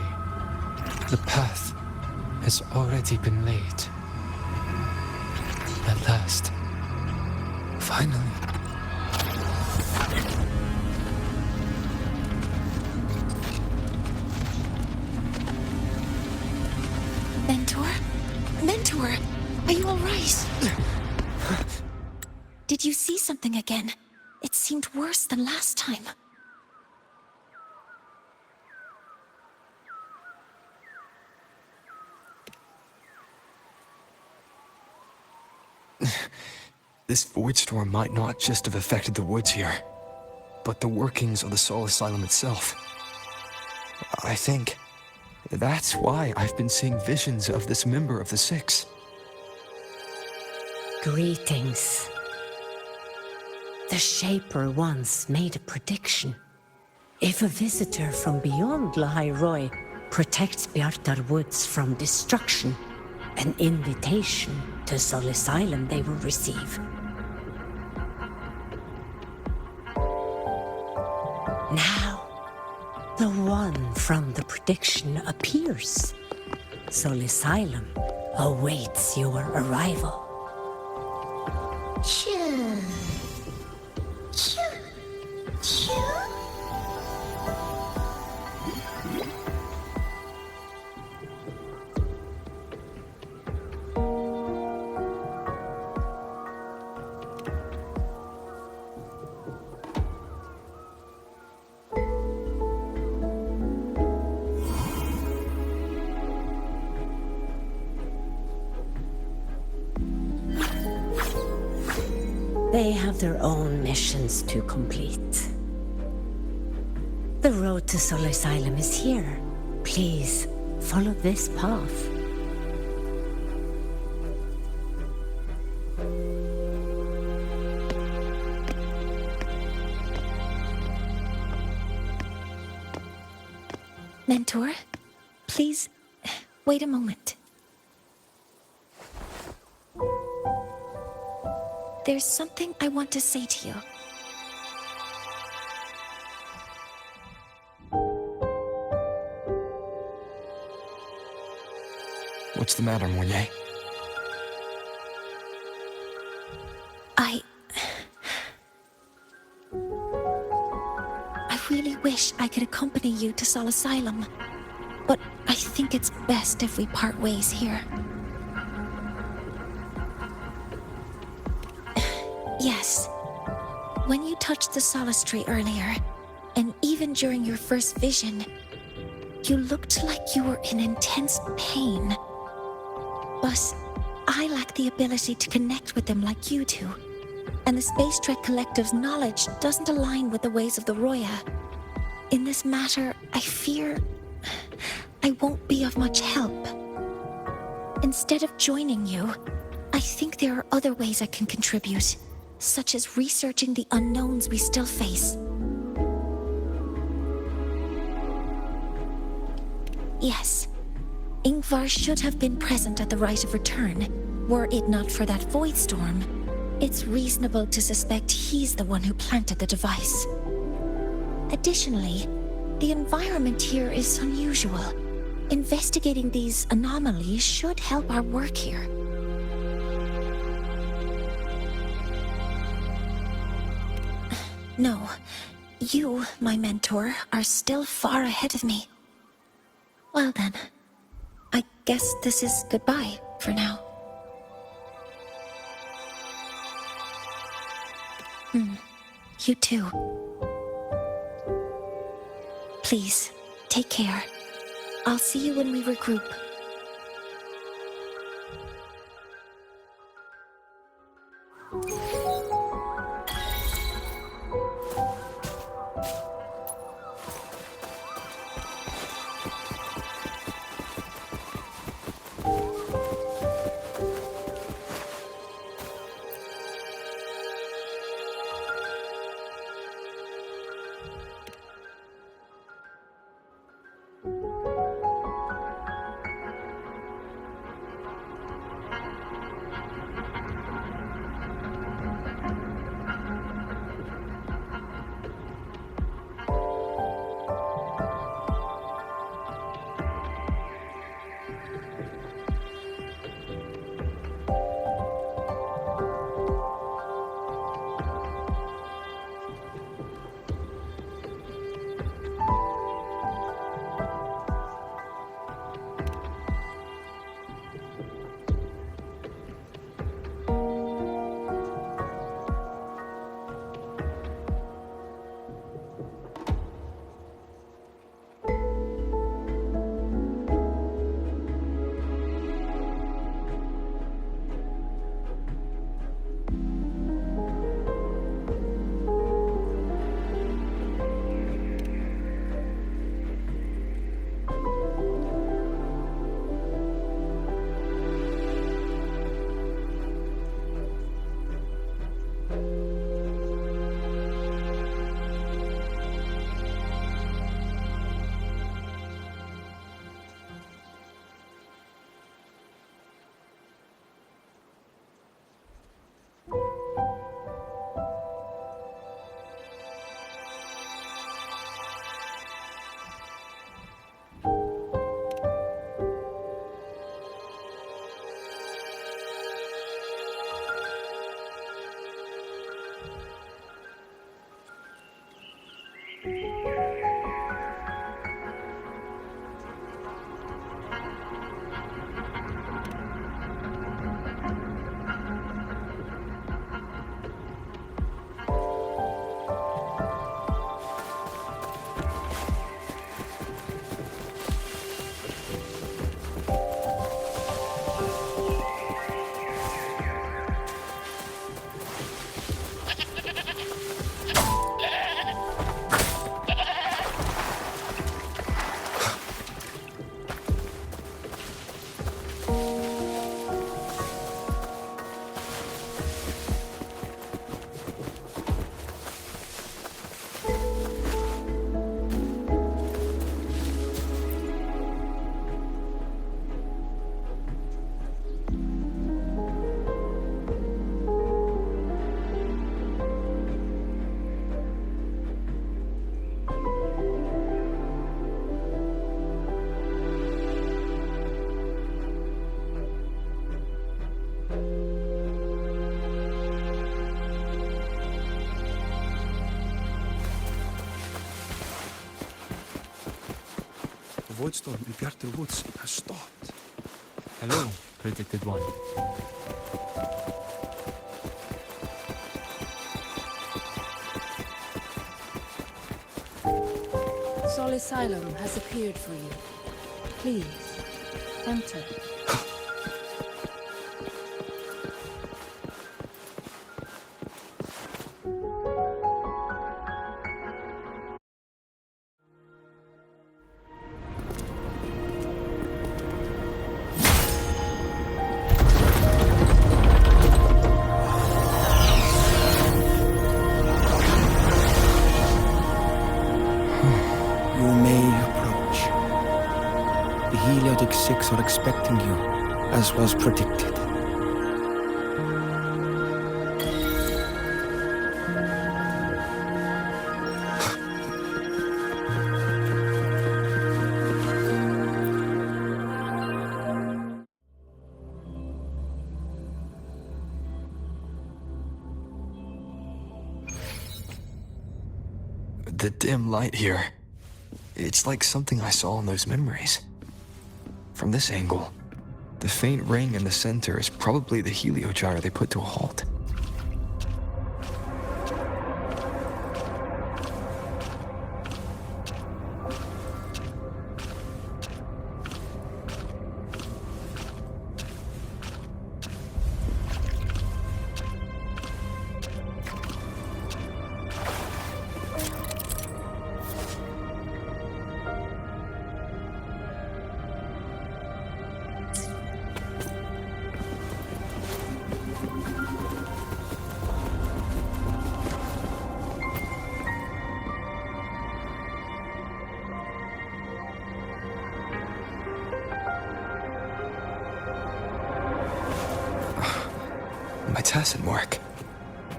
The path has already been laid. At last. Finally. Mentor? Mentor, are you all right? Did you see something again? It seemed worse than last time. This void storm might not just have affected the woods here, but the workings of the Soul Asylum itself. I think that's why I've been seeing visions of this member of the Six. Greetings. The Shaper once made a prediction. If a visitor from beyond Lahai-Roi protects Bjartar Woods from destruction, an invitation to Soul Asylum they will receive. Now, the one from the prediction appears. Soul Asylum awaits your arrival. Choo. Choo. Choo. They have their own missions to complete. The road to Soul Asylum is here. Please, follow this path. Mentor, please, wait a moment. There's something I want to say to you. What's the matter, Mounier? I really wish I could accompany you to Soul Asylum, but I think it's best if we part ways here. Yes. When you touched the solace tree earlier, and even during your first vision, you looked like you were in intense pain. But I lack the ability to connect with them like you do, and the Space Trek Collective's knowledge doesn't align with the ways of the Roya. In this matter, I fear I won't be of much help. Instead of joining you, I think there are other ways I can contribute, such as researching the unknowns we still face. Yes, Ingvar should have been present at the rite of return. Were it not for that void storm, it's reasonable to suspect he's the one who planted the device. Additionally, the environment here is unusual. Investigating these anomalies should help our work here. No, you, my mentor, are still far ahead of me. Well then, I guess this is goodbye for now. You too. Please, take care. I'll see you when we regroup. The void storm in Bjartur Woods has stopped. Hello, predicted one. Sol Asylum has appeared for you. Please, enter. You may approach. The Heliotic Six are expecting you, as was predicted. The dim light here. It's like something I saw in those memories. From this angle, the faint ring in the center is probably the heliogyre they put to a halt. My tacit mark.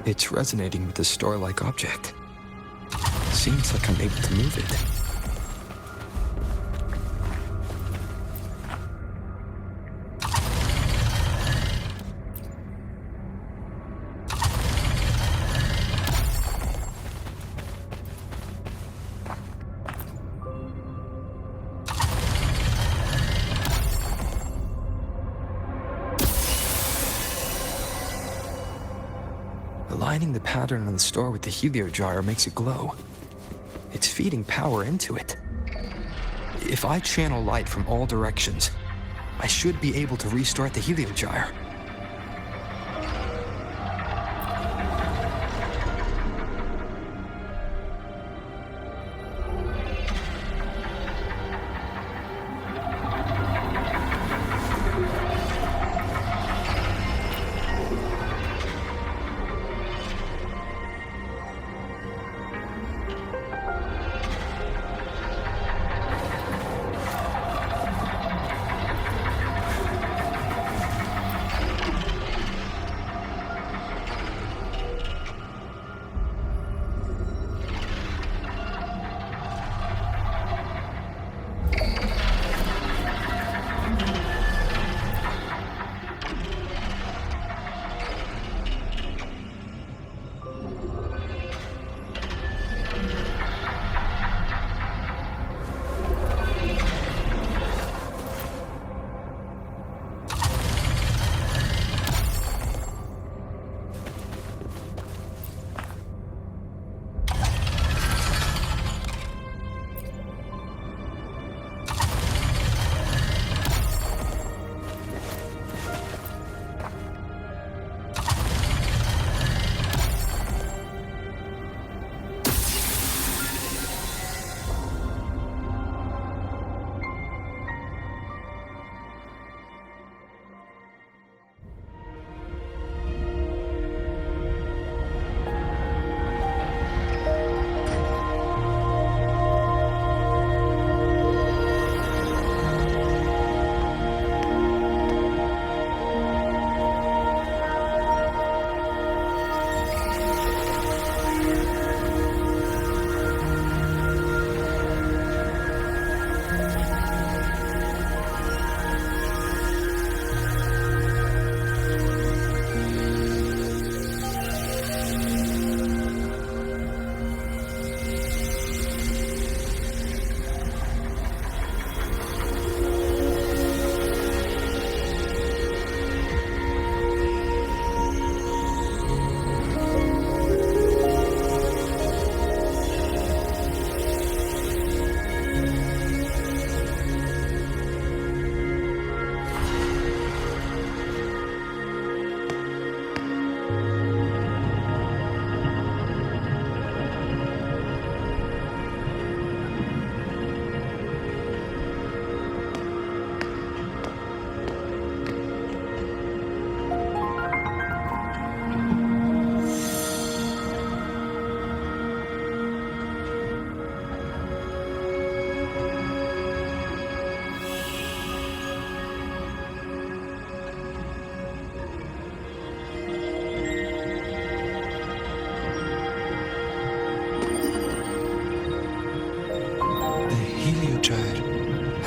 It's resonating with the star-like object. Seems like I'm able to move it. Aligning the pattern on the star with the heliogyre makes it glow. It's feeding power into it. If I channel light from all directions, I should be able to restart the heliogyre.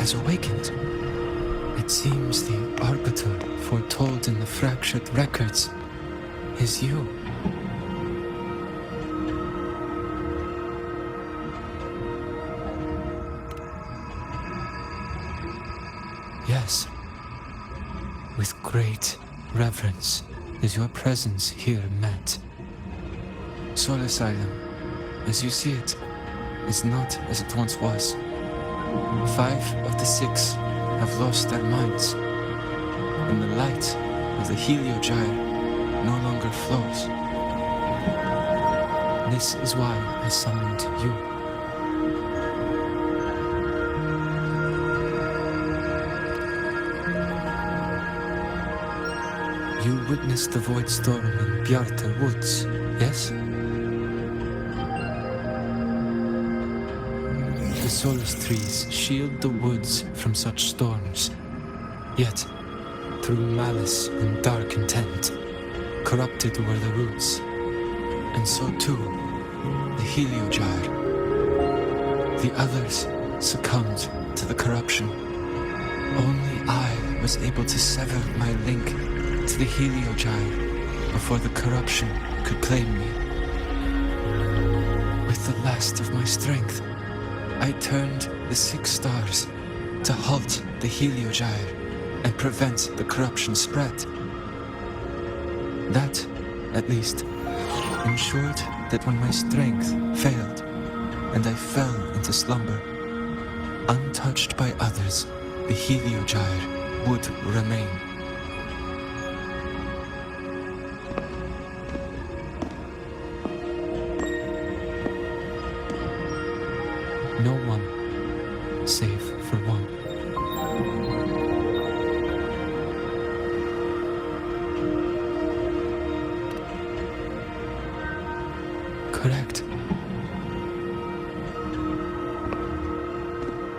has awakened. It seems the arbiter foretold in the fractured records is you. Yes. With great reverence is your presence here met. Soul Asylum, as you see it, is not as it once was. 5 of the 6 have lost their minds, and the light of the Heliogyre no longer flows. This is why I summoned you. You witnessed the Void Storm in Bjarta Woods, yes? The Solace trees shield the woods from such storms. Yet, through malice and dark intent, corrupted were the roots. And so too, the Heliogyre. The others succumbed to the corruption. Only I was able to sever my link to the Heliogyre before the corruption could claim me. With the last of my strength, I turned the 6 stars to halt the Heliogyre and prevent the corruption spread. That, at least, ensured that when my strength failed and I fell into slumber, untouched by others, the Heliogyre would remain. No one, save for one. Correct.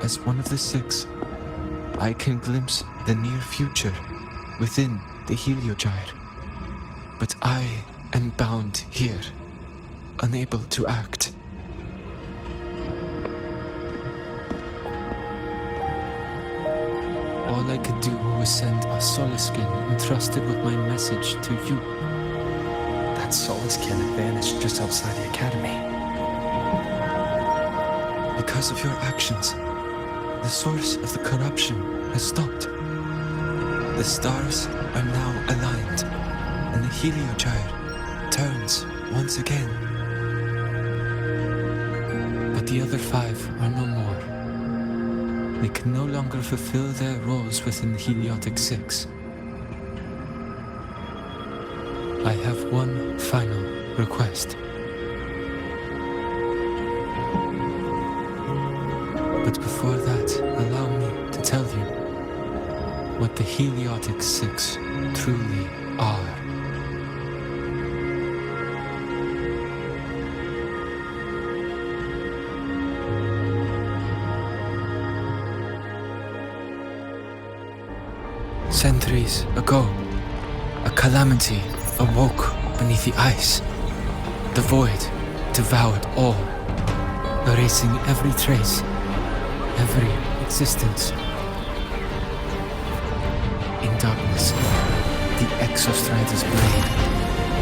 As one of the 6, I can glimpse the near future within the Heliogyre. But I am bound here, unable to act. All I could do was send a Solaskin entrusted with my message to you. That Solaskin vanished just outside the academy. Because of your actions, the source of the corruption has stopped. The stars are now aligned, and the Heliogyre turns once again. But the other 5 are no more. They can no longer fulfill their roles within the Heliotic 6. I have one final request. But before that, allow me to tell you what the Heliotic 6 truly are. Centuries ago, a calamity awoke beneath the ice. The void devoured all, erasing every trace, every existence. In darkness, the Exostrider's blade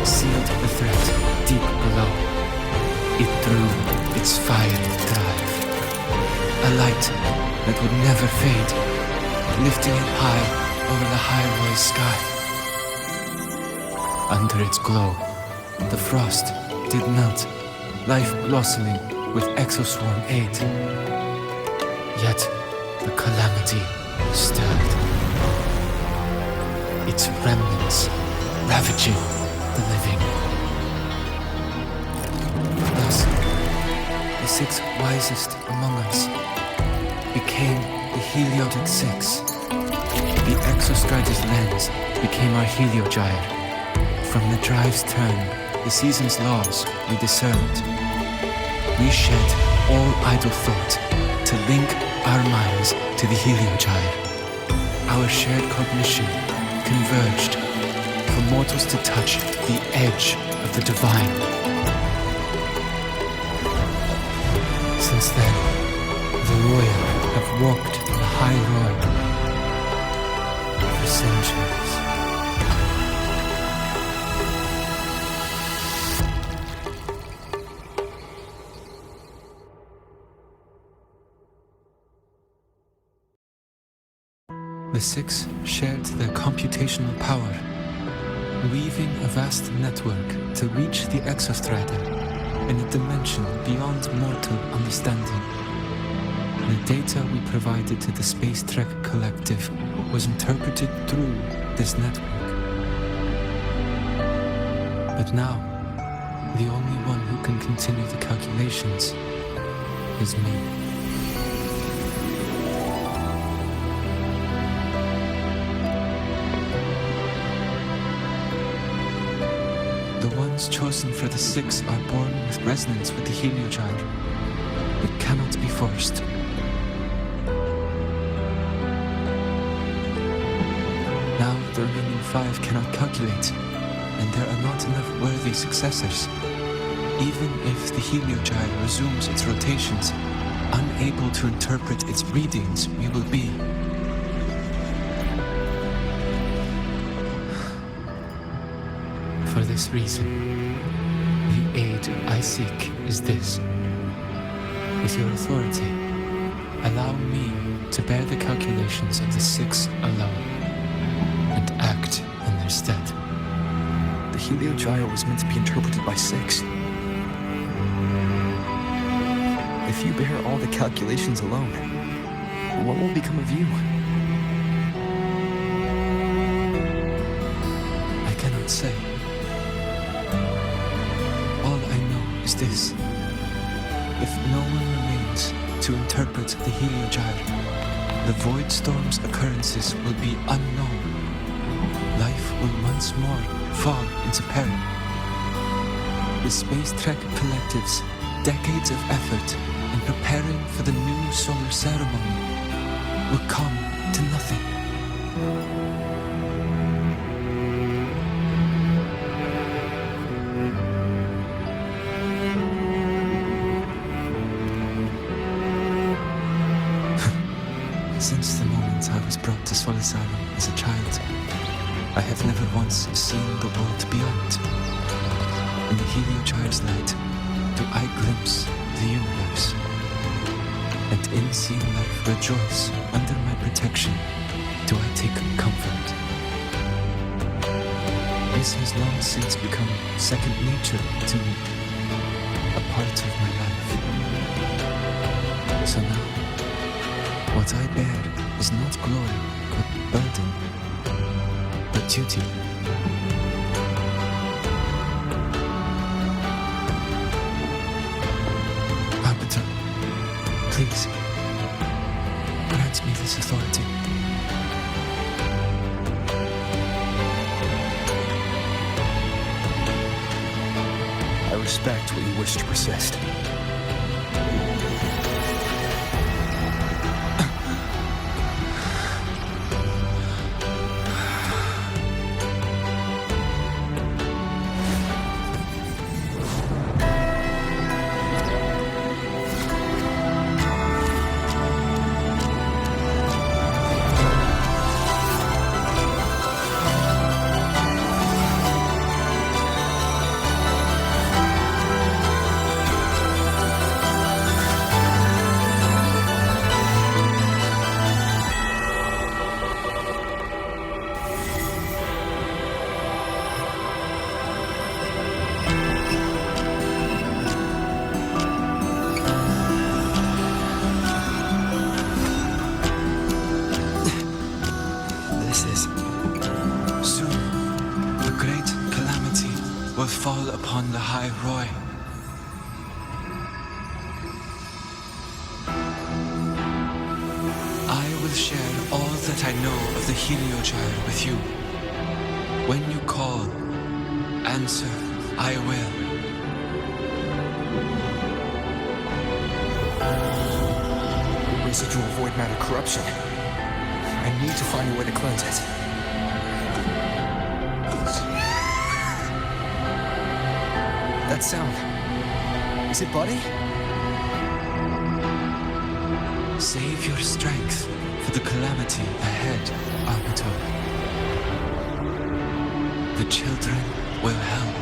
sealed the threat deep below. It drew its fiery drive, a light that would never fade, lifting it high over the Lahai-Roi sky. Under its glow, the frost did melt, life blossoming with exoswarm aid. Yet, the calamity stirred, its remnants ravaging the living. Thus, the 6 wisest among us became the Heliotic 6. The Exostrider's lens became our Heliogyre. From the drive's turn, the season's laws we discerned. We shed all idle thought to link our minds to the Heliogyre. Our shared cognition converged for mortals to touch the edge of the divine. Since then, the Royal have walked the Lahai-Roi for centuries. The Six shared their computational power, weaving a vast network to reach the Exostrider in a dimension beyond mortal understanding. The data we provided to the Space Trek Collective was interpreted through this network. But now, the only one who can continue the calculations is me. The ones chosen for the Six are born with resonance with the Heliogyre. It cannot be forced. Now the remaining 5 cannot calculate, and there are not enough worthy successors. Even if the Heliogyre resumes its rotations, unable to interpret its readings, we will be. For this reason, the aid I seek is this. With your authority, allow me to bear the calculations of the Six alone, and act in their stead. The Heliogyre was meant to be interpreted by 6. If you bear all the calculations alone, what will become of you? I cannot say. All I know is this. If no one remains to interpret the Heliogyre, the Void Storm's occurrences will be unknown. Life will once more fall into peril. The Space Trek Collective's decades of effort in preparing for the new solar ceremony will come to nothing. Since the moment I was brought to Sol Asylum as a child, I have never once seen the world beyond. In the Heliogyre's light, do I glimpse the universe? And in seeing life rejoice under my protection, do I take comfort? This has long since become second nature to me, a part of my life. So now, what I bear is not glory, but burden, but duty. Arbiter, please, grant me this authority. I respect what you wish to persist. Fall upon Lahai-Roi. I will share all that I know of the Heliogyre with you. When you call, answer, I will. Residual void matter corruption. I need to find a way to cleanse it. That sound. Is it Buddy? Save your strength for the calamity ahead, Arbiter. The children will help.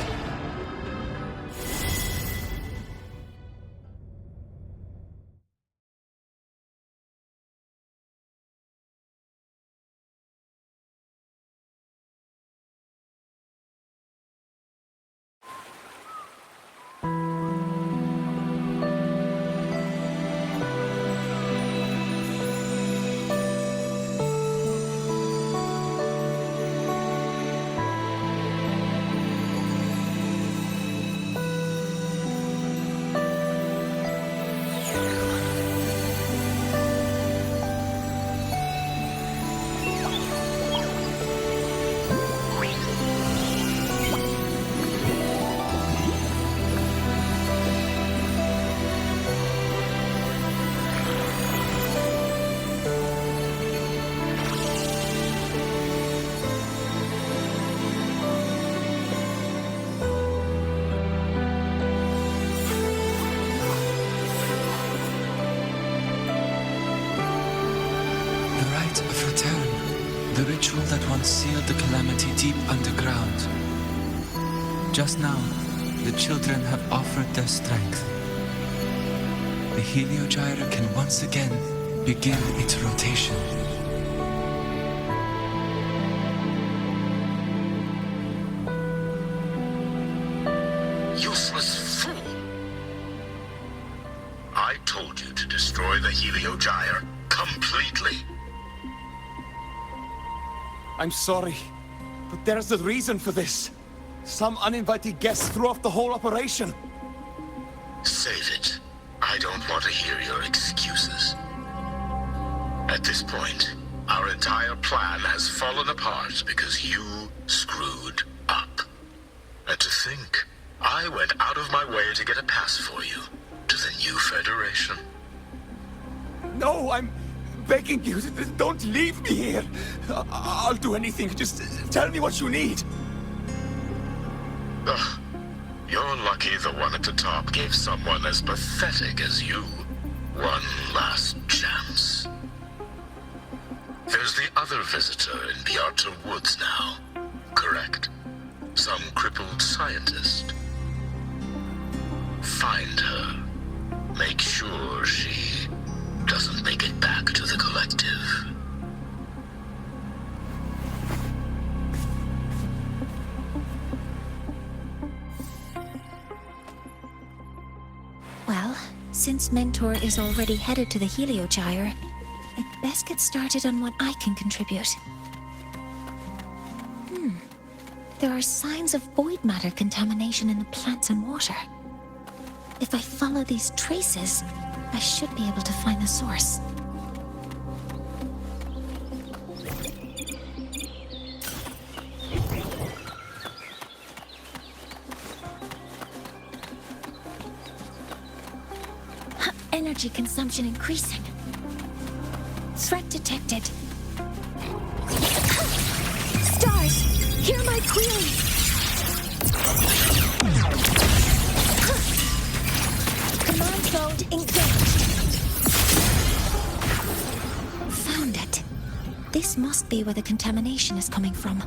Of return, the ritual that once sealed the calamity deep underground. Just now, the children have offered their strength. The Heliogyre can once again begin its rotation. Useless fool! I told you to destroy the Heliogyre completely. I'm sorry, but there's a reason for this. Some uninvited guests threw off the whole operation. Save it. I don't want to hear your excuses. At this point, our entire plan has fallen apart because you screwed up. And to think, I went out of my way to get a pass for you to the new Federation. No, I'm begging you, don't leave me here. I'll do anything. Just tell me what you need. Ugh. You're lucky the one at the top gave someone as pathetic as you one last chance. There's the other visitor in the Outer Woods now, correct? Some crippled scientist. Find her. Make sure she doesn't make it back to the collective. Well, since Mentor is already headed to the Heliogyre, I'd best get started on what I can contribute. There are signs of void matter contamination in the plants and water. If I follow these traces, I should be able to find the source. Energy consumption increasing. Threat detected. Stars, hear my query. Command mode engaged. Found it. This must be where the contamination is coming from.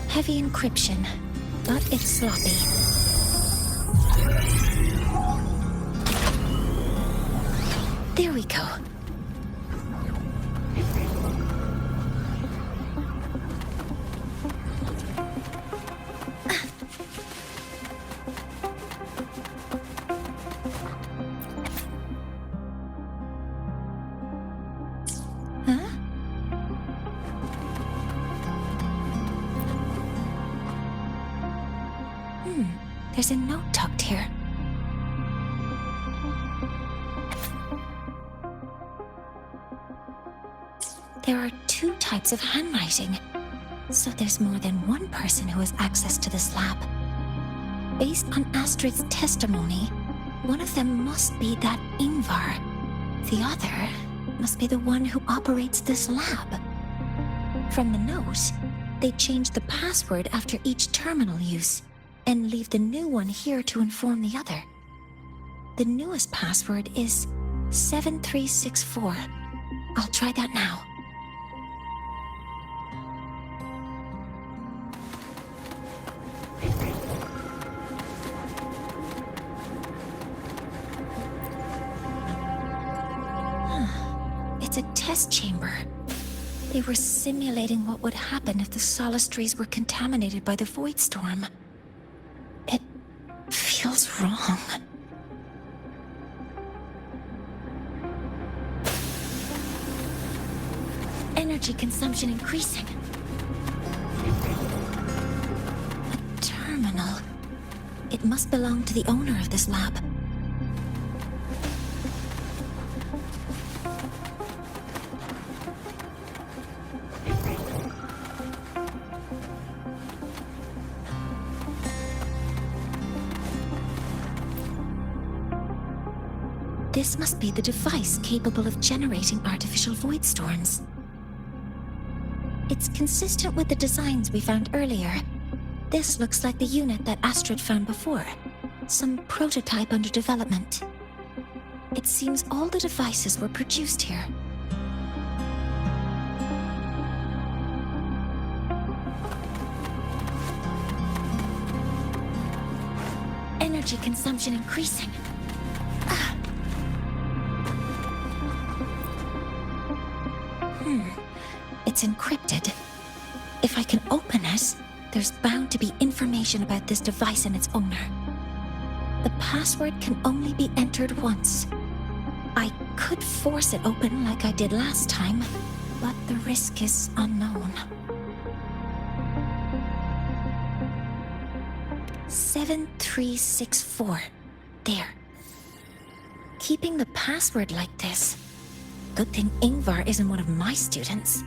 Heavy encryption, but it's sloppy. There we go. There's a note tucked here. There are two types of handwriting, so there's more than one person who has access to this lab. Based on Astrid's testimony, one of them must be that Ingvar. The other must be the one who operates this lab. From the note, they change the password after each terminal use, and leave the new one here to inform the other. The newest password is 7364. I'll try that now. It's a test chamber. They were simulating what would happen if the solistries were contaminated by the Void Storm. It feels wrong. Energy consumption increasing. A terminal. It must belong to the owner of this lab. This must be the device capable of generating artificial void storms. It's consistent with the designs we found earlier. This looks like the unit that Astrid found before. Some prototype under development. It seems all the devices were produced here. Energy consumption increasing. It's encrypted. If I can open it, there's bound to be information about this device and its owner. The password can only be entered once. I could force it open like I did last time, but the risk is unknown. 7364. There. Keeping the password like this. Good thing Ingvar isn't one of my students.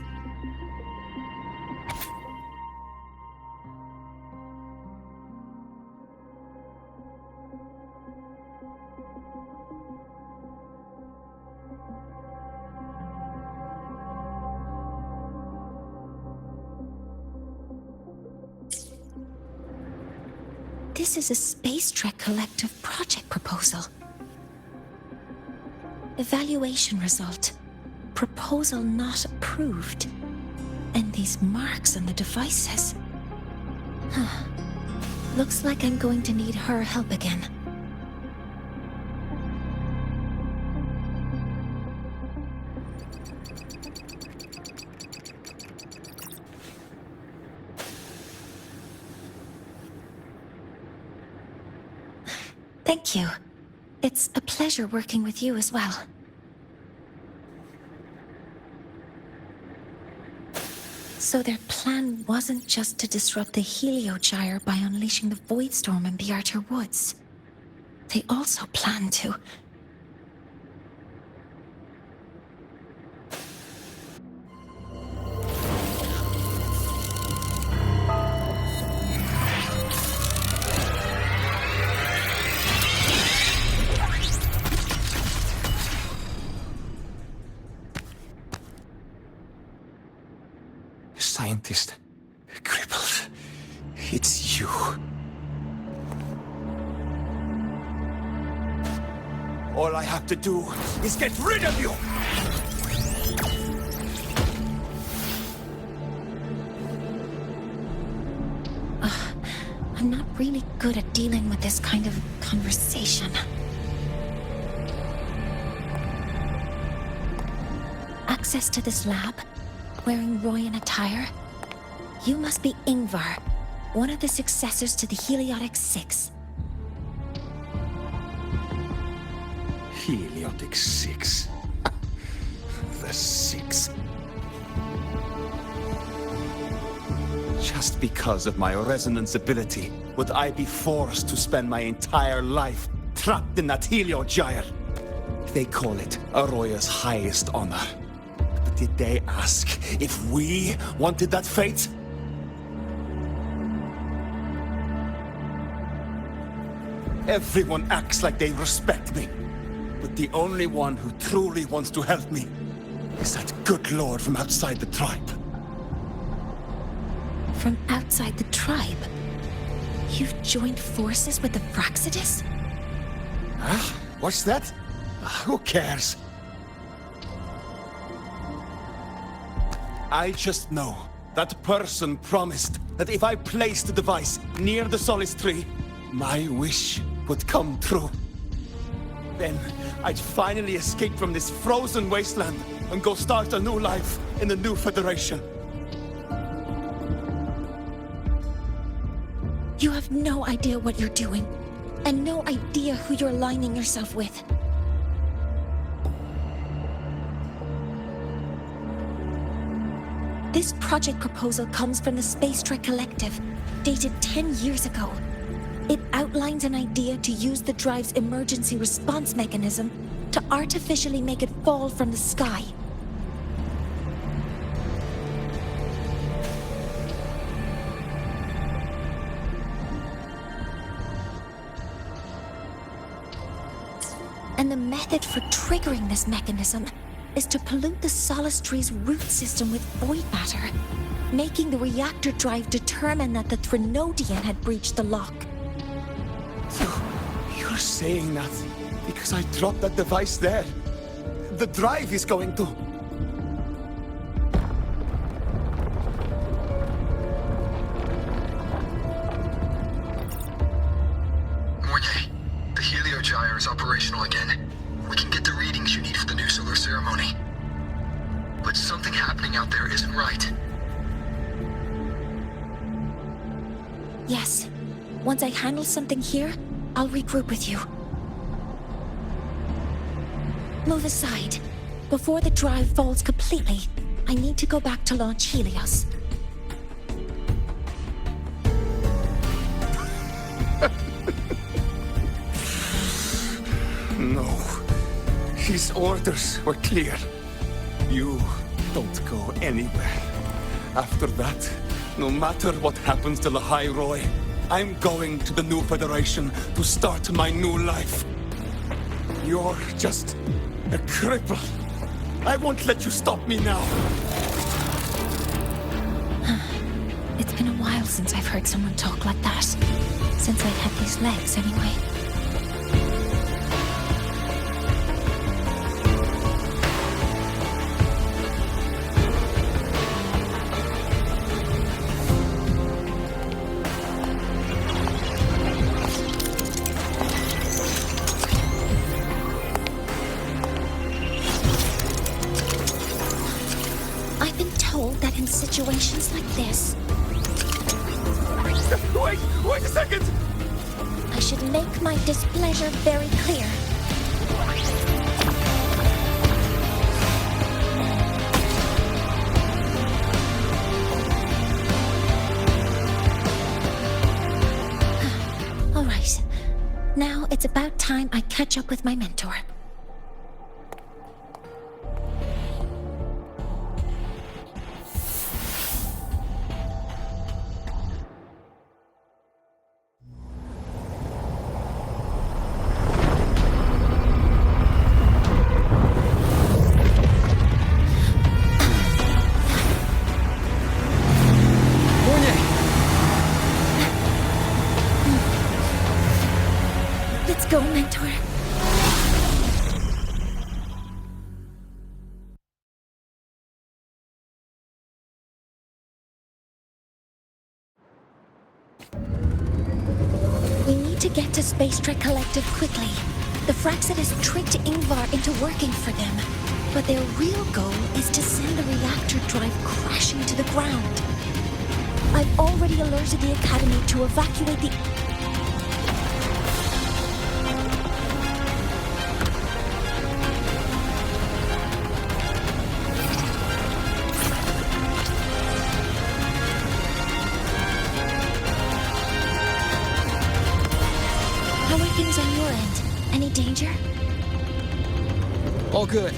This is a Space Trek Collective project proposal. Evaluation result. Proposal not approved. And these marks on the devices. Looks like I'm going to need her help again. Thank you. It's a pleasure working with you as well. So their plan wasn't just to disrupt the Heliogyre by unleashing the Void Storm in Bjarter Woods. They also planned to... Scientist. Crippled. It's you. All I have to do is get rid of you! I'm not really good at dealing with this kind of conversation. Access to this lab? Wearing Royan attire? You must be Ingvar, one of the successors to the Heliotic Six. Heliotic Six. The Six. Just because of my resonance ability, would I be forced to spend my entire life trapped in that Heliogyre? They call it Aroya's highest honor. But did they ask if we wanted that fate? Everyone acts like they respect me. But the only one who truly wants to help me is that good lord from outside the tribe. From outside the tribe? You've joined forces with the Fraxidus? Huh? What's that? Who cares? I just know that person promised that if I placed the device near the Solace Tree, my wish would come true. Then I'd finally escape from this frozen wasteland and go start a new life in the new Federation. You have no idea what you're doing, and no idea who you're aligning yourself with. This project proposal comes from the Space Trek Collective, dated 10 years ago. It outlines an idea to use the drive's emergency response mechanism to artificially make it fall from the sky. And the method for triggering this mechanism is to pollute the Solace Tree's root system with void matter, making the reactor drive determine that the Threnodian had breached the lock. You're saying that because I dropped that device there. The drive is going to... Mornier, the Heliogyre is operational again. We can get the readings you need for the new solar ceremony. But something happening out there isn't right. Yes. Once I handle something here, I'll regroup with you. Move aside. Before the drive falls completely, I need to go back to launch Helios. No. His orders were clear. You don't go anywhere. After that, no matter what happens to Lahai-Roi, I'm going to the new Federation to start my new life. You're just a cripple. I won't let you stop me now. It's been a while since I've heard someone talk like that. Since I had these legs, anyway. Situations like this. Wait a second! I should make my displeasure very clear. All right. Now it's about time I catch up with my mentor. Go, mentor. We need to get to Space Trek Collective quickly. The Fraxid has tricked Ingvar into working for them, but their real goal is to send the reactor drive crashing to the ground. I've already alerted the Academy to evacuate the... on your end. Any danger? All good.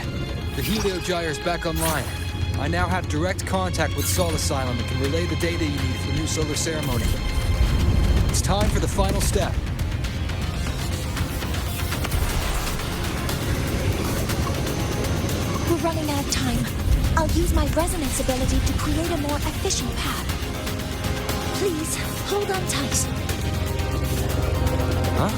The Heliogyre's back online. I now have direct contact with Sol Asylum and can relay the data you need for the new solar ceremony. It's time for the final step. We're running out of time. I'll use my resonance ability to create a more efficient path. Please, hold on tight. Huh?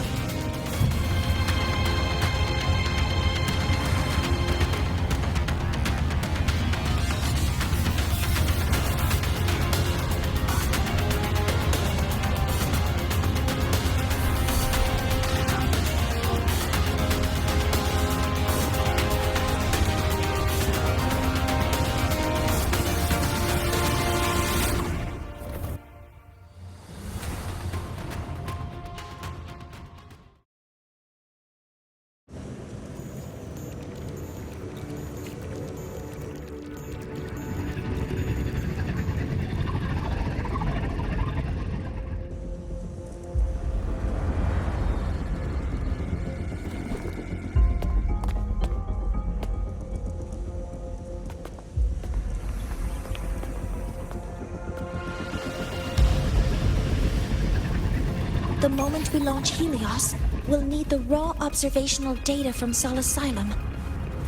The moment we launch Helios, we'll need the raw observational data from Sol Asylum.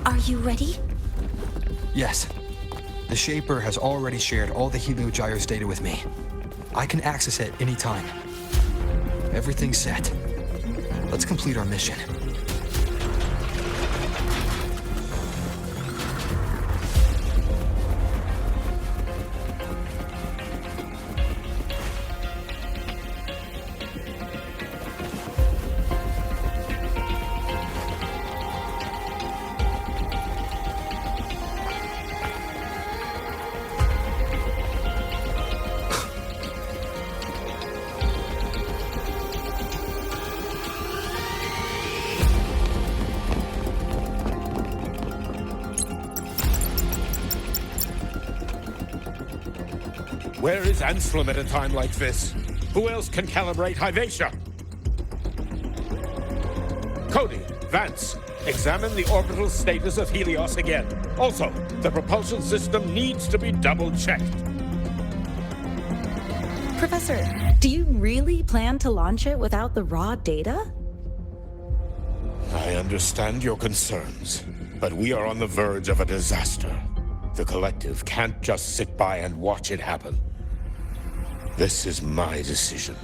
Are you ready? Yes. The Shaper has already shared all the Heliogyre's data with me. I can access it anytime. Everything's set. Let's complete our mission. Where is Anselm at a time like this? Who else can calibrate Hyvatia? Cody, Vance, examine the orbital status of Helios again. Also, the propulsion system needs to be double-checked. Professor, do you really plan to launch it without the raw data? I understand your concerns, but we are on the verge of a disaster. The Collective can't just sit by and watch it happen. This is my decision.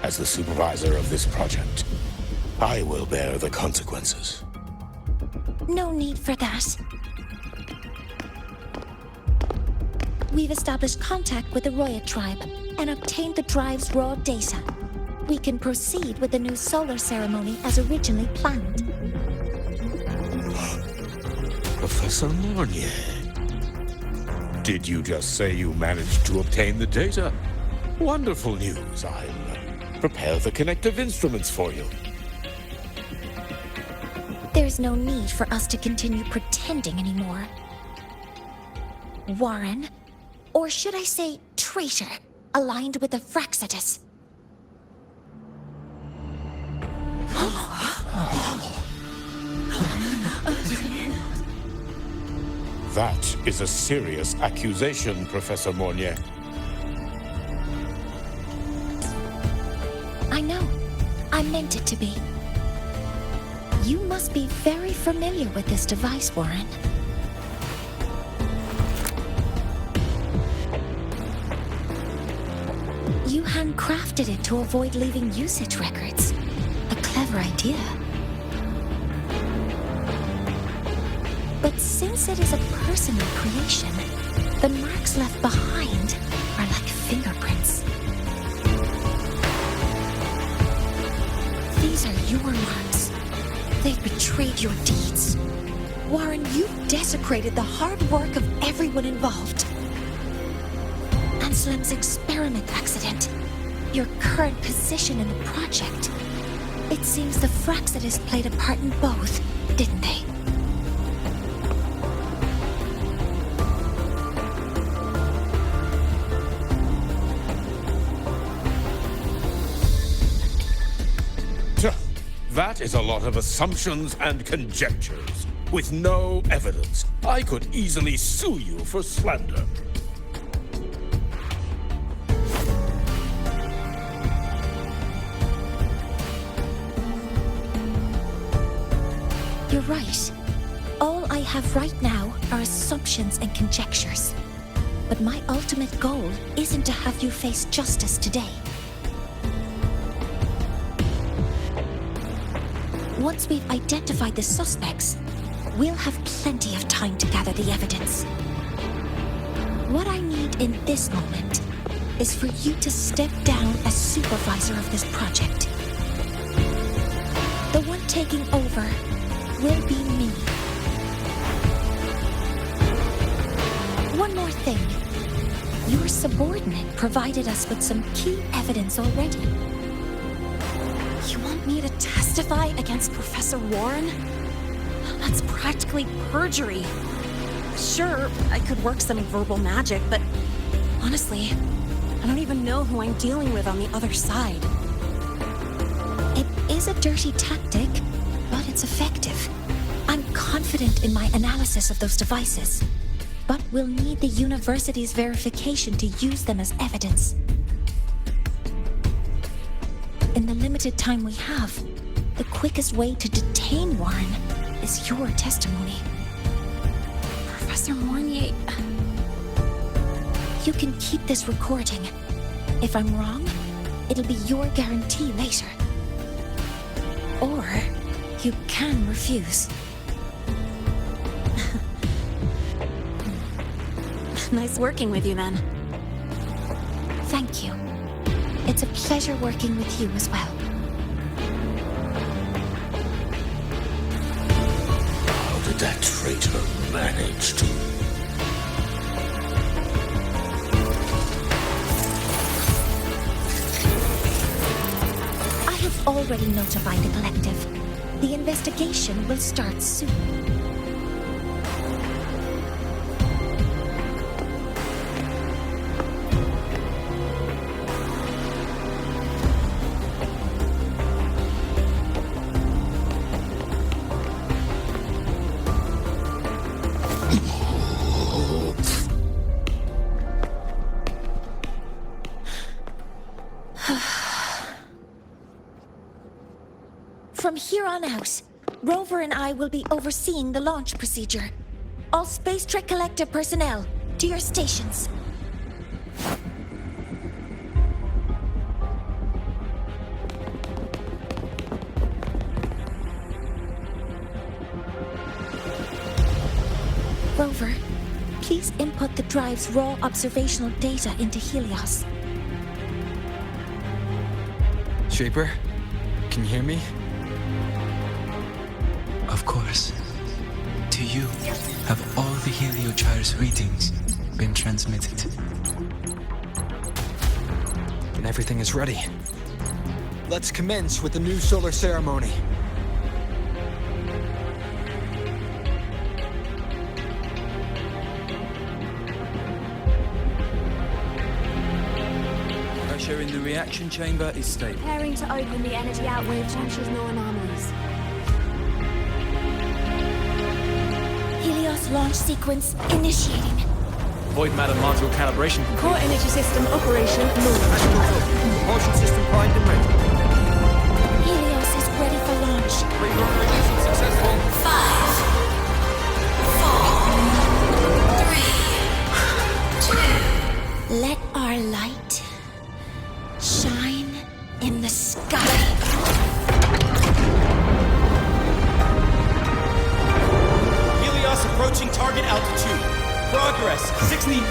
As the supervisor of this project, I will bear the consequences. No need for that. We've established contact with the Roya tribe and obtained the drive's raw data. We can proceed with the new solar ceremony as originally planned. Professor Mornier, did you just say you managed to obtain the data? Wonderful news. I'll prepare the connective instruments for you. There's no need for us to continue pretending anymore. Warren, or should I say traitor, aligned with the Fraxidus. That is a serious accusation, Professor Mornier. I know. I meant it to be. You must be very familiar with this device, Warren. You handcrafted it to avoid leaving usage records. A clever idea. But since it is a personal creation, the marks left behind are like fingerprints. These are your marks. They've betrayed your deeds. Warren, you desecrated the hard work of everyone involved. Anselm's experiment accident, your current position in the project. It seems the Fraxidus played a part in both, didn't they? That is a lot of assumptions and conjectures, with no evidence. I could easily sue you for slander. You're right. All I have right now are assumptions and conjectures. But my ultimate goal isn't to have you face justice today. Once we've identified the suspects, we'll have plenty of time to gather the evidence. What I need in this moment is for you to step down as supervisor of this project. The one taking over will be me. One more thing. Your subordinate provided us with some key evidence already. You want me to testify against Professor Warren? That's practically perjury. Sure, I could work some verbal magic, but honestly, I don't even know who I'm dealing with on the other side. It is a dirty tactic, but it's effective. I'm confident in my analysis of those devices, but we'll need the university's verification to use them as evidence. in the limited time we have, the quickest way to detain Warren is your testimony. Professor Mornier... You can keep this recording. If I'm wrong, it'll be your guarantee later. Or you can refuse. Nice working with you, then. Thank you. It's a pleasure working with you as well. How did that traitor manage to... I have already notified the collective. The investigation will start soon. From here on out, Rover and I will be overseeing the launch procedure. All Space Trek Collective personnel, to your stations. Rover, please input the drive's raw observational data into Helios. Shaper, can you hear me? Of course. To you, have all the Heliogyre's readings been transmitted? And everything is ready. Let's commence with the new solar ceremony. Pressure in the reaction chamber is stable. Preparing to open the energy outwave junction no anomalies. Helios launch sequence initiating. Void matter module calibration. Core energy system operation normal. Propulsion system primed and ready. Helios is ready for launch. Reprogrammation successful. 5, 4, 3, 2. Let our light shine in the sky. Approaching target altitude. Progress 16%.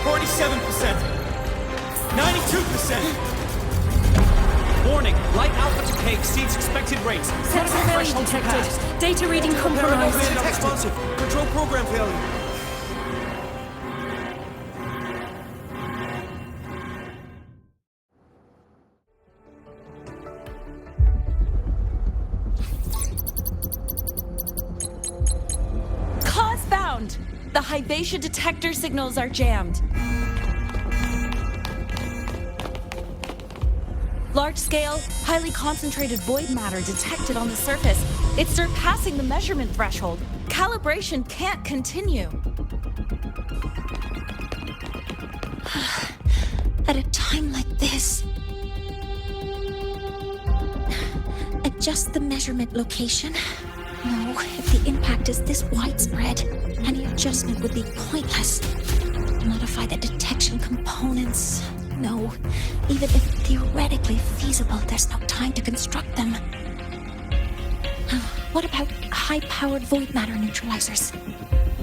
47%. 92%. Warning, light alpha decay exceeds expected rates. Sensor failure detected. Data reading compromised. Unresponsive. Control program failure. The Hybatia detector signals are jammed. Large-scale, highly concentrated void matter detected on the surface. It's surpassing the measurement threshold. Calibration can't continue. At a time like this, adjust the measurement location. No, if the impact is this widespread, any adjustment would be pointless. Modify the detection components. No, even if theoretically feasible, there's no time to construct them. What about high-powered void matter neutralizers?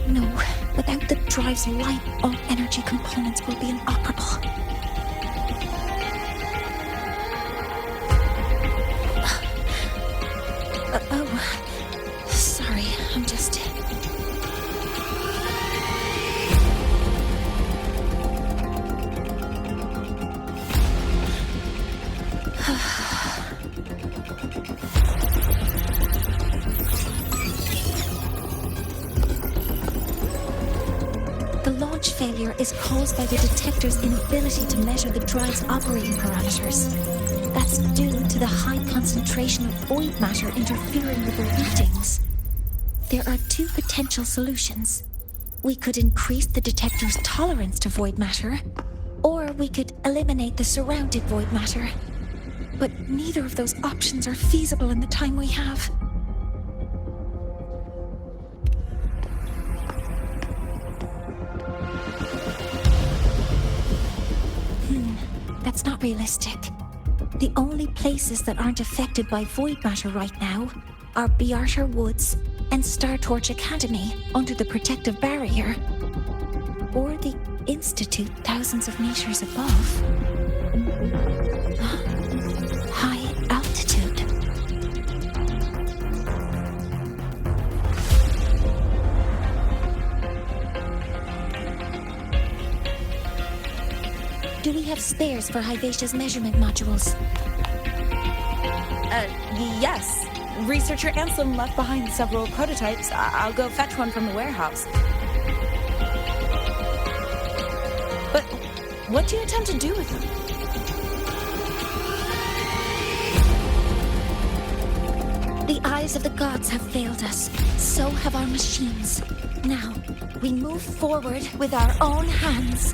No, without the drive's light, all energy components will be inoperable. Sorry, I'm just... The launch failure is caused by the detector's inability to measure the drive's operating parameters. That's due to the high concentration of void matter interfering with the readings. There are two potential solutions. We could increase the detector's tolerance to void matter, or we could eliminate the surrounded void matter. But neither of those options are feasible in the time we have. That's not realistic. The only places that aren't affected by void matter right now are Bearter Woods and Star Torch Academy under the protective barrier. Or the Institute thousands of meters above. High altitude. Do we have spares for Hyvatia's measurement modules? Yes. Researcher Anselm left behind several prototypes. I'll go fetch one from the warehouse. But what do you intend to do with them? The eyes of the gods have failed us. So have our machines. Now, we move forward with our own hands.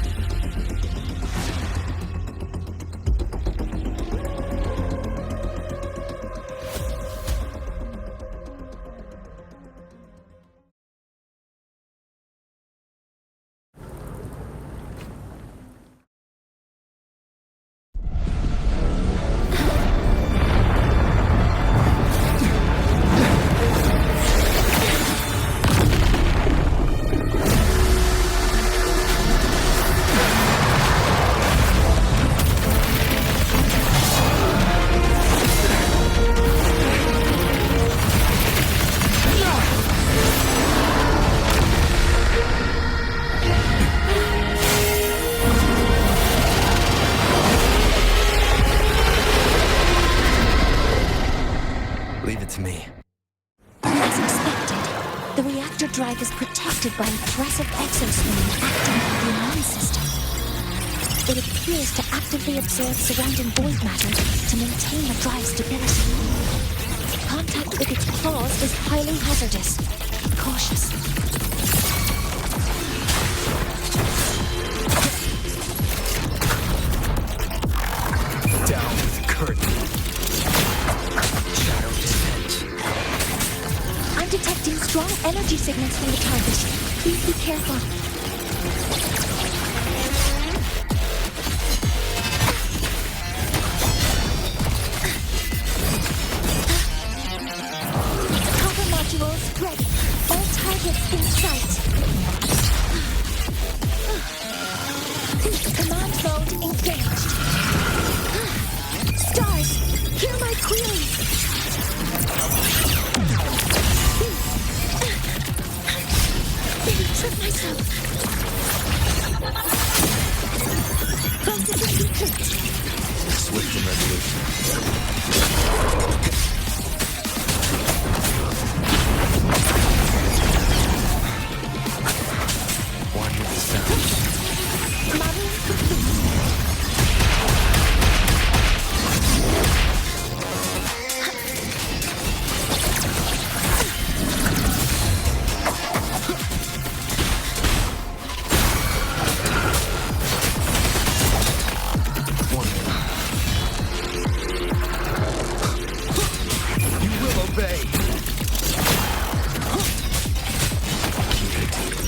Drive is protected by a thrasic exoskeleton acting on the immune system. It appears to actively absorb surrounding void matter to maintain the drive's stability. Contact with its claws is highly hazardous. Be cautious. Down with the curtain. Shadow descent. I'm detecting strong energy signals from the target. Please be careful. Copper modules ready. All targets in sight. Command mode engaged. Stars, hear my queries. Trip myself. Processing complete. Swift and resolution. One with the sound. Modeling complete.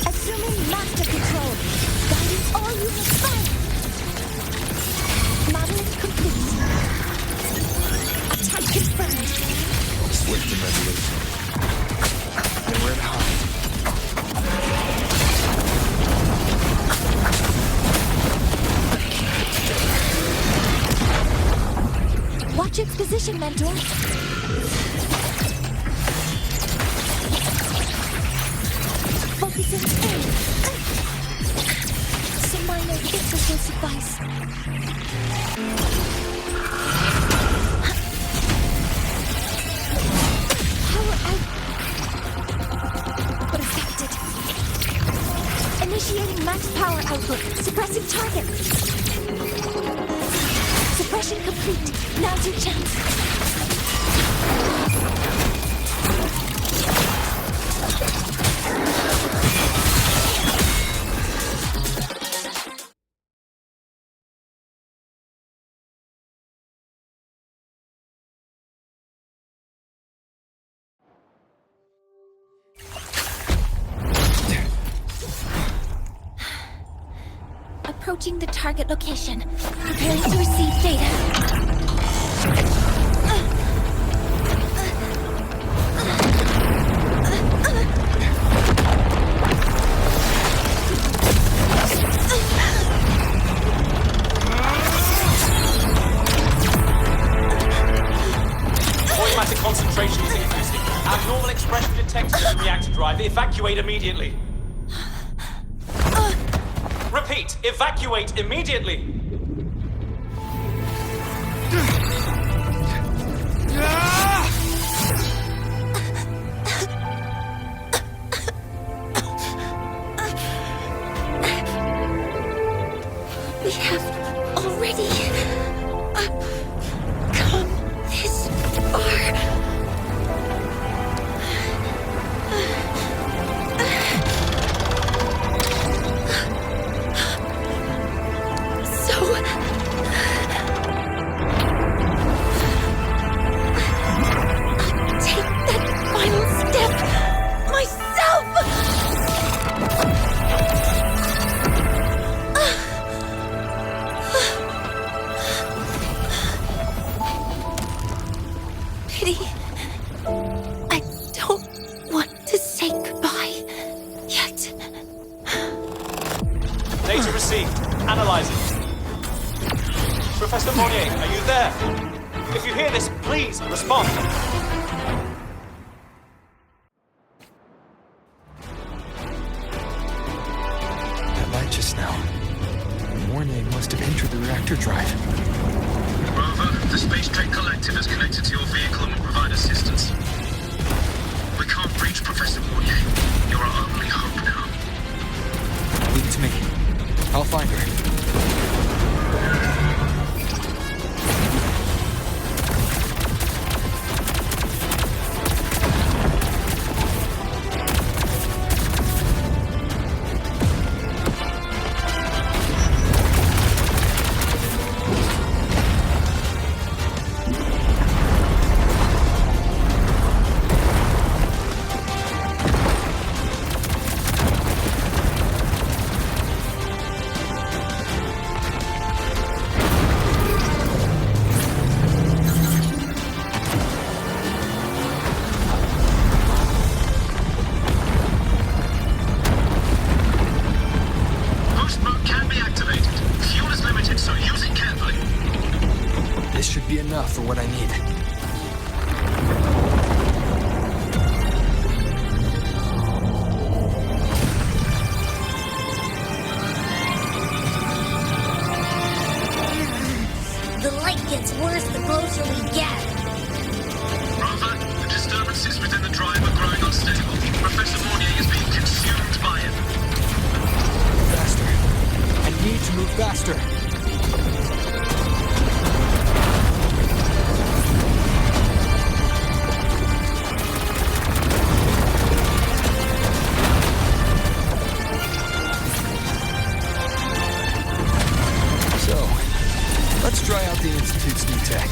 Assuming master control. Guiding all units fine. Modeling complete. Attack confirmed. Swift and resolution. Nowhere to hide. Watch its position, Mentor. Focusing in. Some minor fixes will suffice. Power out. But affected. Initiating max power output. Suppressing target. Suppression complete. Now's your chance. approaching the target location. Preparing to receive data. Automatic concentration is increasing. Abnormal expression detected in the reactor drive. Evacuate immediately. Repeat, evacuate immediately. We have already come this far. Data received. Analyzing. Professor Monnier, are you there? If you hear this, please respond. That light just now. Mornier must have entered the reactor drive. Rover, the Space Trek Collective is connected to your vehicle and will provide assistance. We can't reach Professor Monnier. You're our only hope now. Leave it to me. I'll find her. For what I need. The light gets worse the closer we get. Rover, the disturbances within the drive are growing unstable. Professor Monnier is being consumed by it. Faster. I need to move faster. Let's try out the Institute's new tech.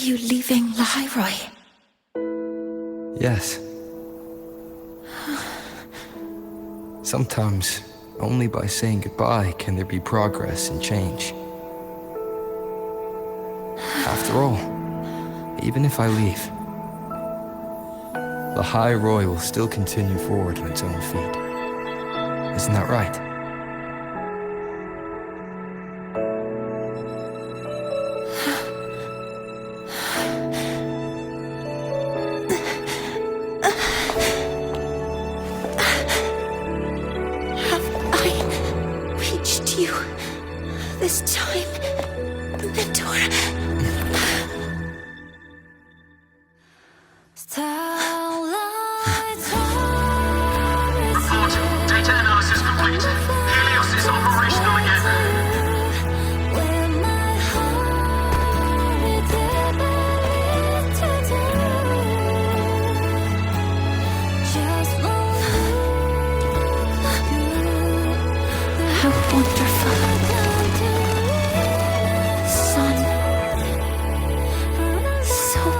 you leaving Lahai-Roi? Yes. Sometimes, only by saying goodbye can there be progress and change. After all, even if I leave, Lahai-Roi will still continue forward on its own feet. Isn't that right? This time, Mentor. Report. Data analysis complete. Helios is operational again. How wonderful.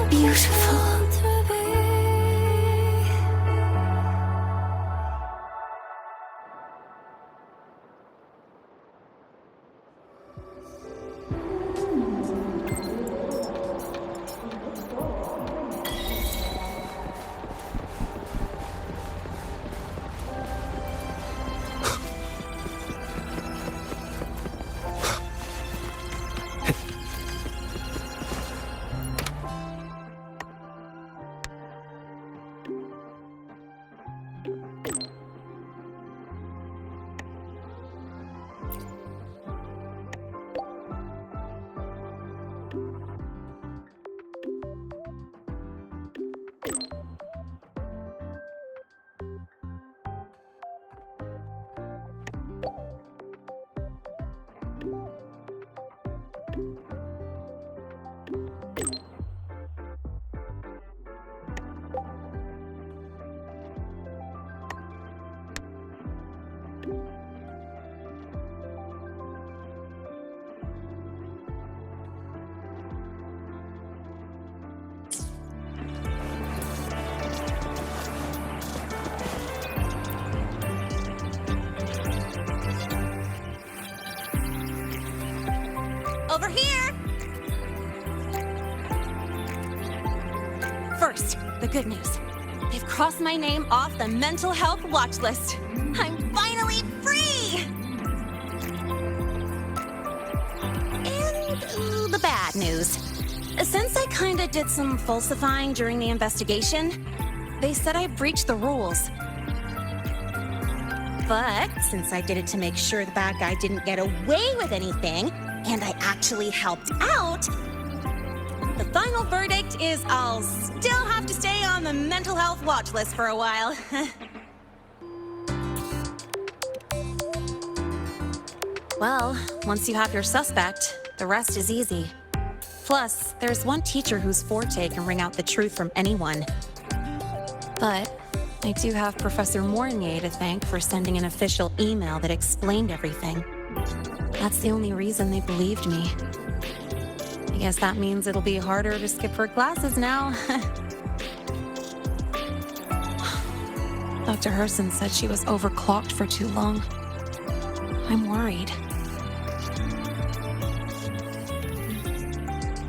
Beautiful. Over here! First, the good news. They've crossed my name off the mental health watch list. I'm finally free! And the bad news. Since I kinda did some falsifying during the investigation, they said I breached the rules. But since I did it to make sure the bad guy didn't get away with anything, and I actually helped out, the final verdict is I'll still have to stay on the mental health watch list for a while. Well, once you have your suspect, the rest is easy. Plus, there's one teacher whose forte can wring out the truth from anyone. But I do have Professor Mornier to thank for sending an official email that explained everything. That's the only reason they believed me. I guess that means it'll be harder to skip her classes now. Dr. Herson said she was overclocked for too long. I'm worried.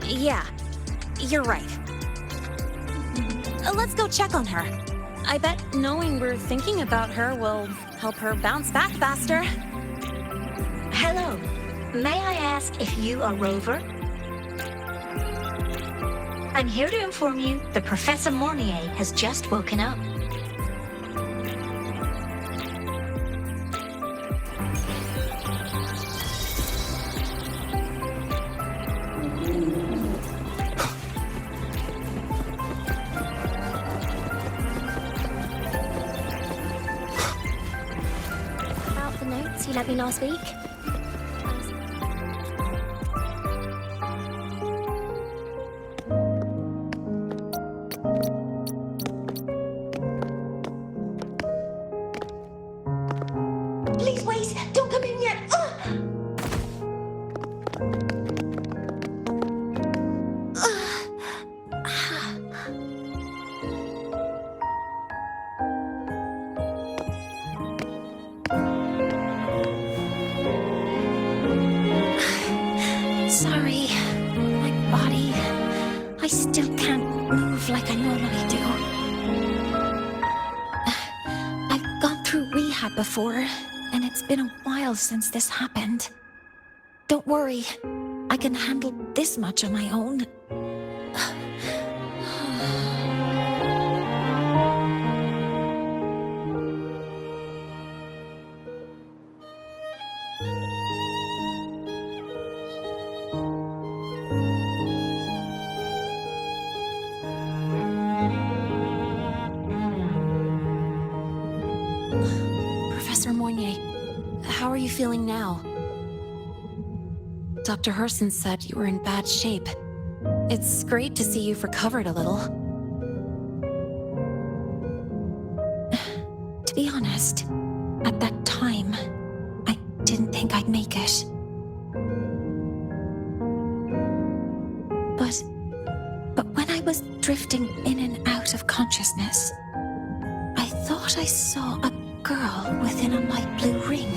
Yeah, you're right. Let's go check on her. I bet knowing we're thinking about her will help her bounce back faster. Hello. May I ask if you are Rover? I'm here to inform you that Professor Mornier has just woken up. About the notes you lent me last week? Please wait! Don't come in yet! sorry. My body... I still can't move like I normally do. I've gone through rehab before, and it's been a while since this happened. Don't worry. I can handle this much on my own. Professor Moynier, how are you feeling now? Dr. Herson said you were in bad shape. It's great to see you've recovered a little. To be honest, at that time, I didn't think I'd make it. But when I was drifting in and out of consciousness, I thought I saw a girl within a light blue ring.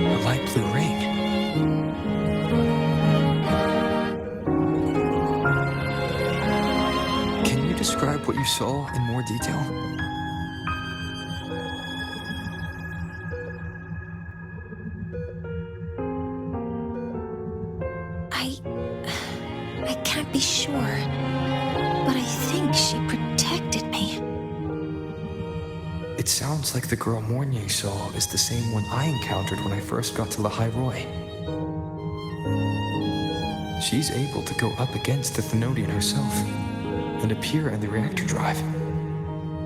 A light blue ring? Can you describe what you saw in more detail? I can't be sure, but I think she protected me. It sounds like the girl Moynier saw is the same one I encountered when I first got to Lahai-Roi. She's able to go up against the Thenodian herself and appear in the reactor drive.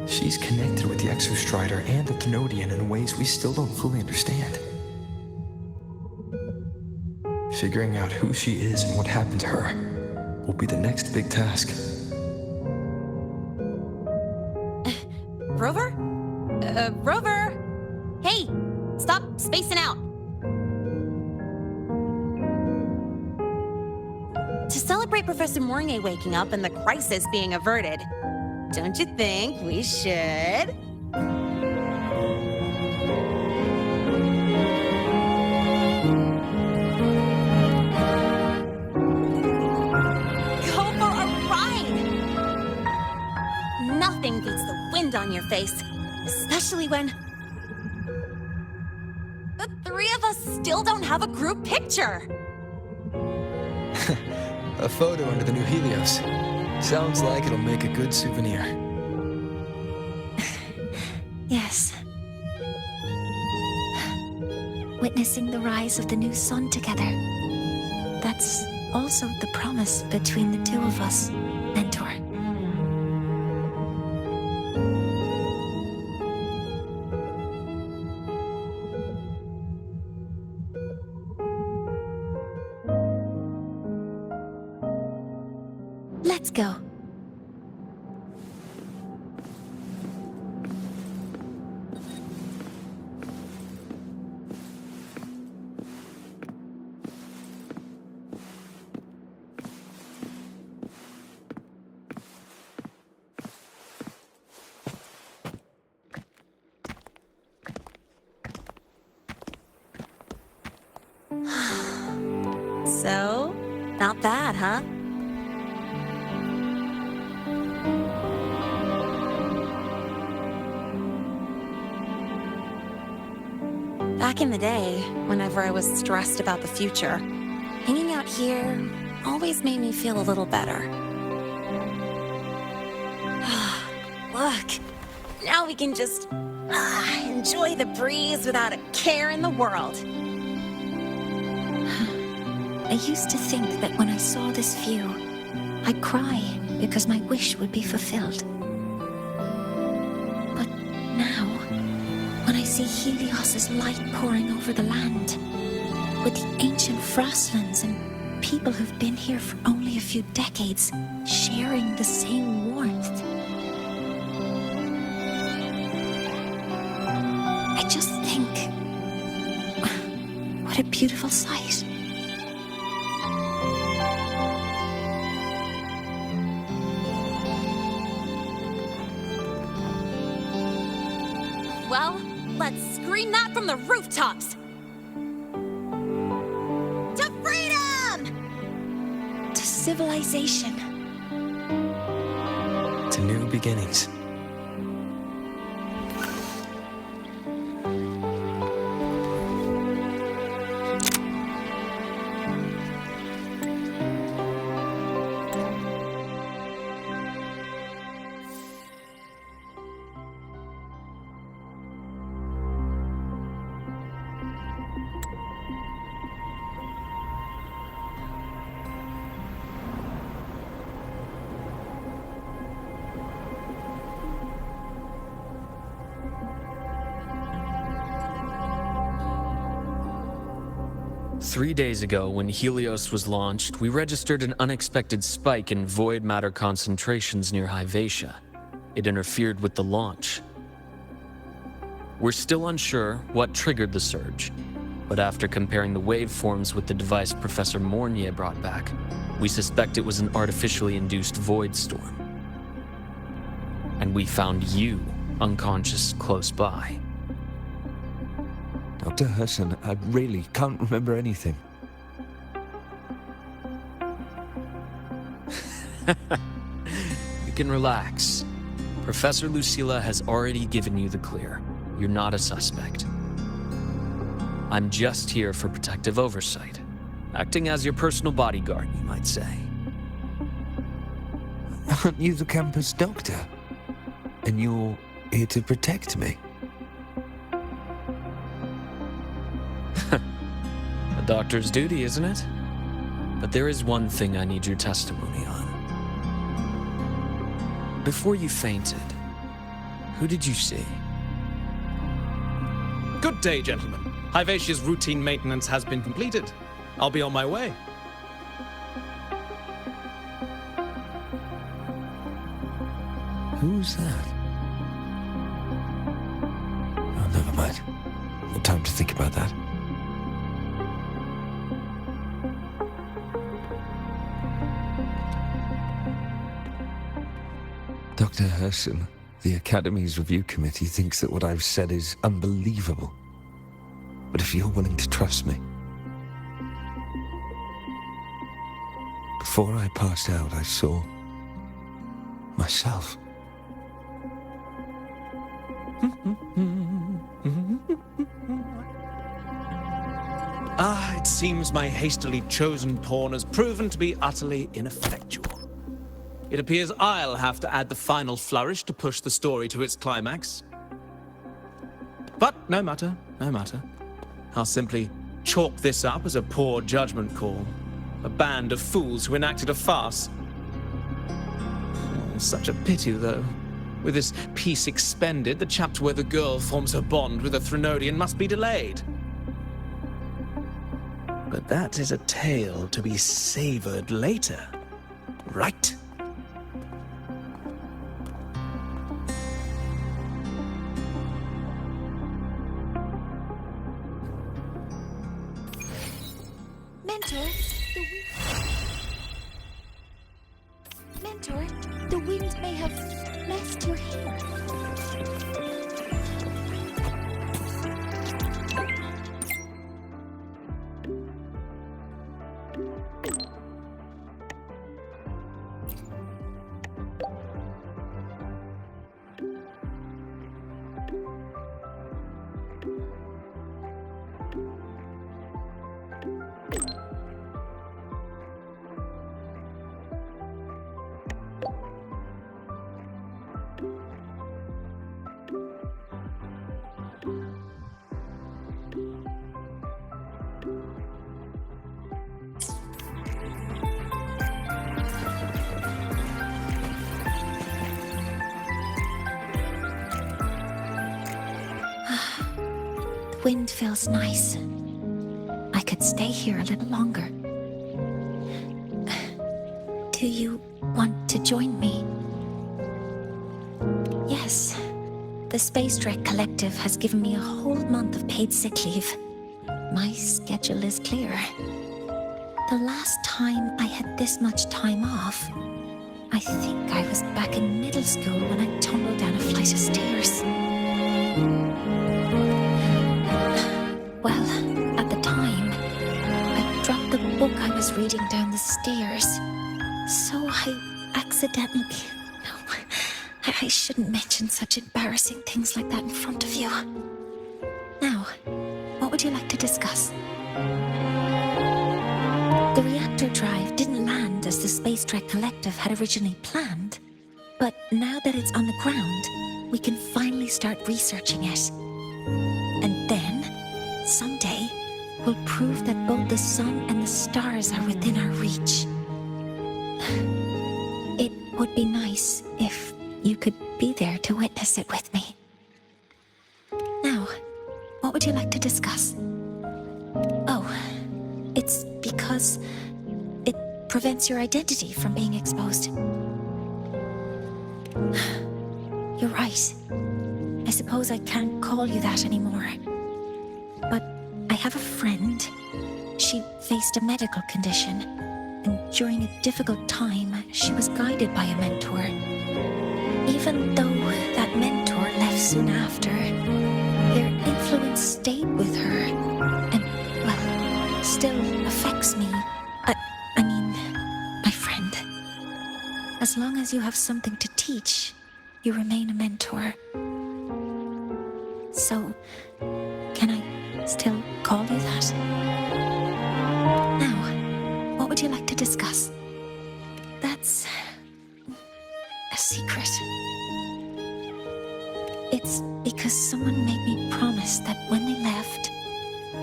She's connected with the Exostrider and the Thenodian in ways we still don't fully understand. Figuring out who she is and what happened to her will be the next big task. Rover? Rover! Hey! Stop spacing out! To celebrate Professor Moynier waking up and the crisis being averted, don't you think we should? Go for a ride! Nothing beats the wind on your face, especially when the three of us still don't have a group picture. A photo under the new Helios. Sounds like it'll make a good souvenir. Yes. Witnessing the rise of the new sun together. That's also the promise between the two of us, Mentor. Let's go. So, not bad, huh? Back in the day, whenever I was stressed about the future, hanging out here always made me feel a little better. Look, now we can just enjoy the breeze without a care in the world. I used to think that when I saw this view, I'd cry because my wish would be fulfilled. But now, when I see Helios's light pouring over the land, with the ancient frostlands and people who've been here for only a few decades sharing the same warmth, I just think, what a beautiful sight. Well, let's scream that from the rooftops! To freedom! civilization. To new beginnings. Three days ago, when Helios was launched, we registered an unexpected spike in void matter concentrations near Lahai-Roi. It interfered with the launch. We're still unsure what triggered the surge, but after comparing the waveforms with the device Professor Mornier brought back, we suspect it was an artificially induced void storm. And we found you unconscious close by. Dr. Herson, I really can't remember anything. You can relax. Professor Lucilla has already given you the clear. You're not a suspect. I'm just here for protective oversight, acting as your personal bodyguard, you might say. Aren't you the campus doctor? And you're here to protect me? A doctor's duty, isn't it? But there is one thing I need your testimony on. Before you fainted, who did you see? Good day, gentlemen. Lahai-Roi's routine maintenance has been completed. I'll be on my way. Who's that? Oh, never mind. No time to think about that. Dr. Herson, the Academy's review committee thinks that what I've said is unbelievable. But if you're willing to trust me... Before I passed out, I saw... myself. It seems my hastily chosen pawn has proven to be utterly ineffectual. It appears I'll have to add the final flourish to push the story to its climax. But no matter, no matter. I'll simply chalk this up as a poor judgment call. A band of fools who enacted a farce. Such a pity, though. With this piece expended, the chapter where the girl forms her bond with a Threnodian must be delayed. But that is a tale to be savored later, right? Mentor, the wind may have messed your hair. The wind feels nice. I could stay here a little longer. Do you want to join me? Yes. The Space Trek Collective has given me a whole month of paid sick leave. My schedule is clear. The last time I had this much time off, I think I was back in middle school when I tumbled down a flight of stairs. Well, at the time, I dropped the book I was reading down the stairs. So I accidentally... No, I shouldn't mention such embarrassing things like that in front of you. Now, what would you like to discuss? The reactor drive didn't land as the Space Trek Collective had originally planned, but now that it's on the ground, we can finally start researching it. And then, someday, we'll prove that both the sun and the stars are within our reach. It would be nice if you could be there to witness it with me. Now, what would you like to discuss? Oh, it's because it prevents your identity from being exposed. You're right. I suppose I can't call you that anymore. But I have a friend. She faced a medical condition, and during a difficult time, she was guided by a mentor. Even though that mentor left soon after, their influence stayed with her, and, well, still affects me. I mean, my friend. As long as you have something to teach, you remain a mentor. So, can I still call you that? Now, what would you like to discuss? That's a secret. It's because someone made me promise that when they left,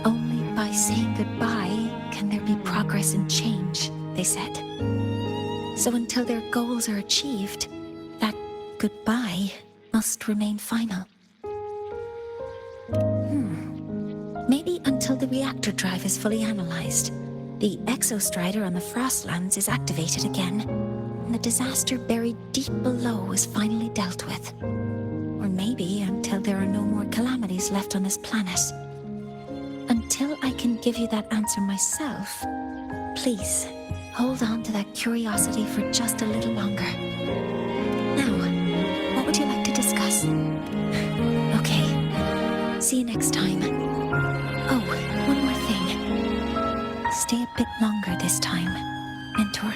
only by saying goodbye can there be progress and change, they said. So until their goals are achieved, that goodbye must remain final. Maybe until the reactor drive is fully analyzed, the exostrider on the Frostlands is activated again, and the disaster buried deep below is finally dealt with. Or maybe until there are no more calamities left on this planet. Until I can give you that answer myself, please, hold on to that curiosity for just a little longer. Now, what would you like to discuss? Okay, see you next time. Oh, one more thing. Stay a bit longer this time, Mentor.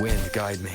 Wind, guide me.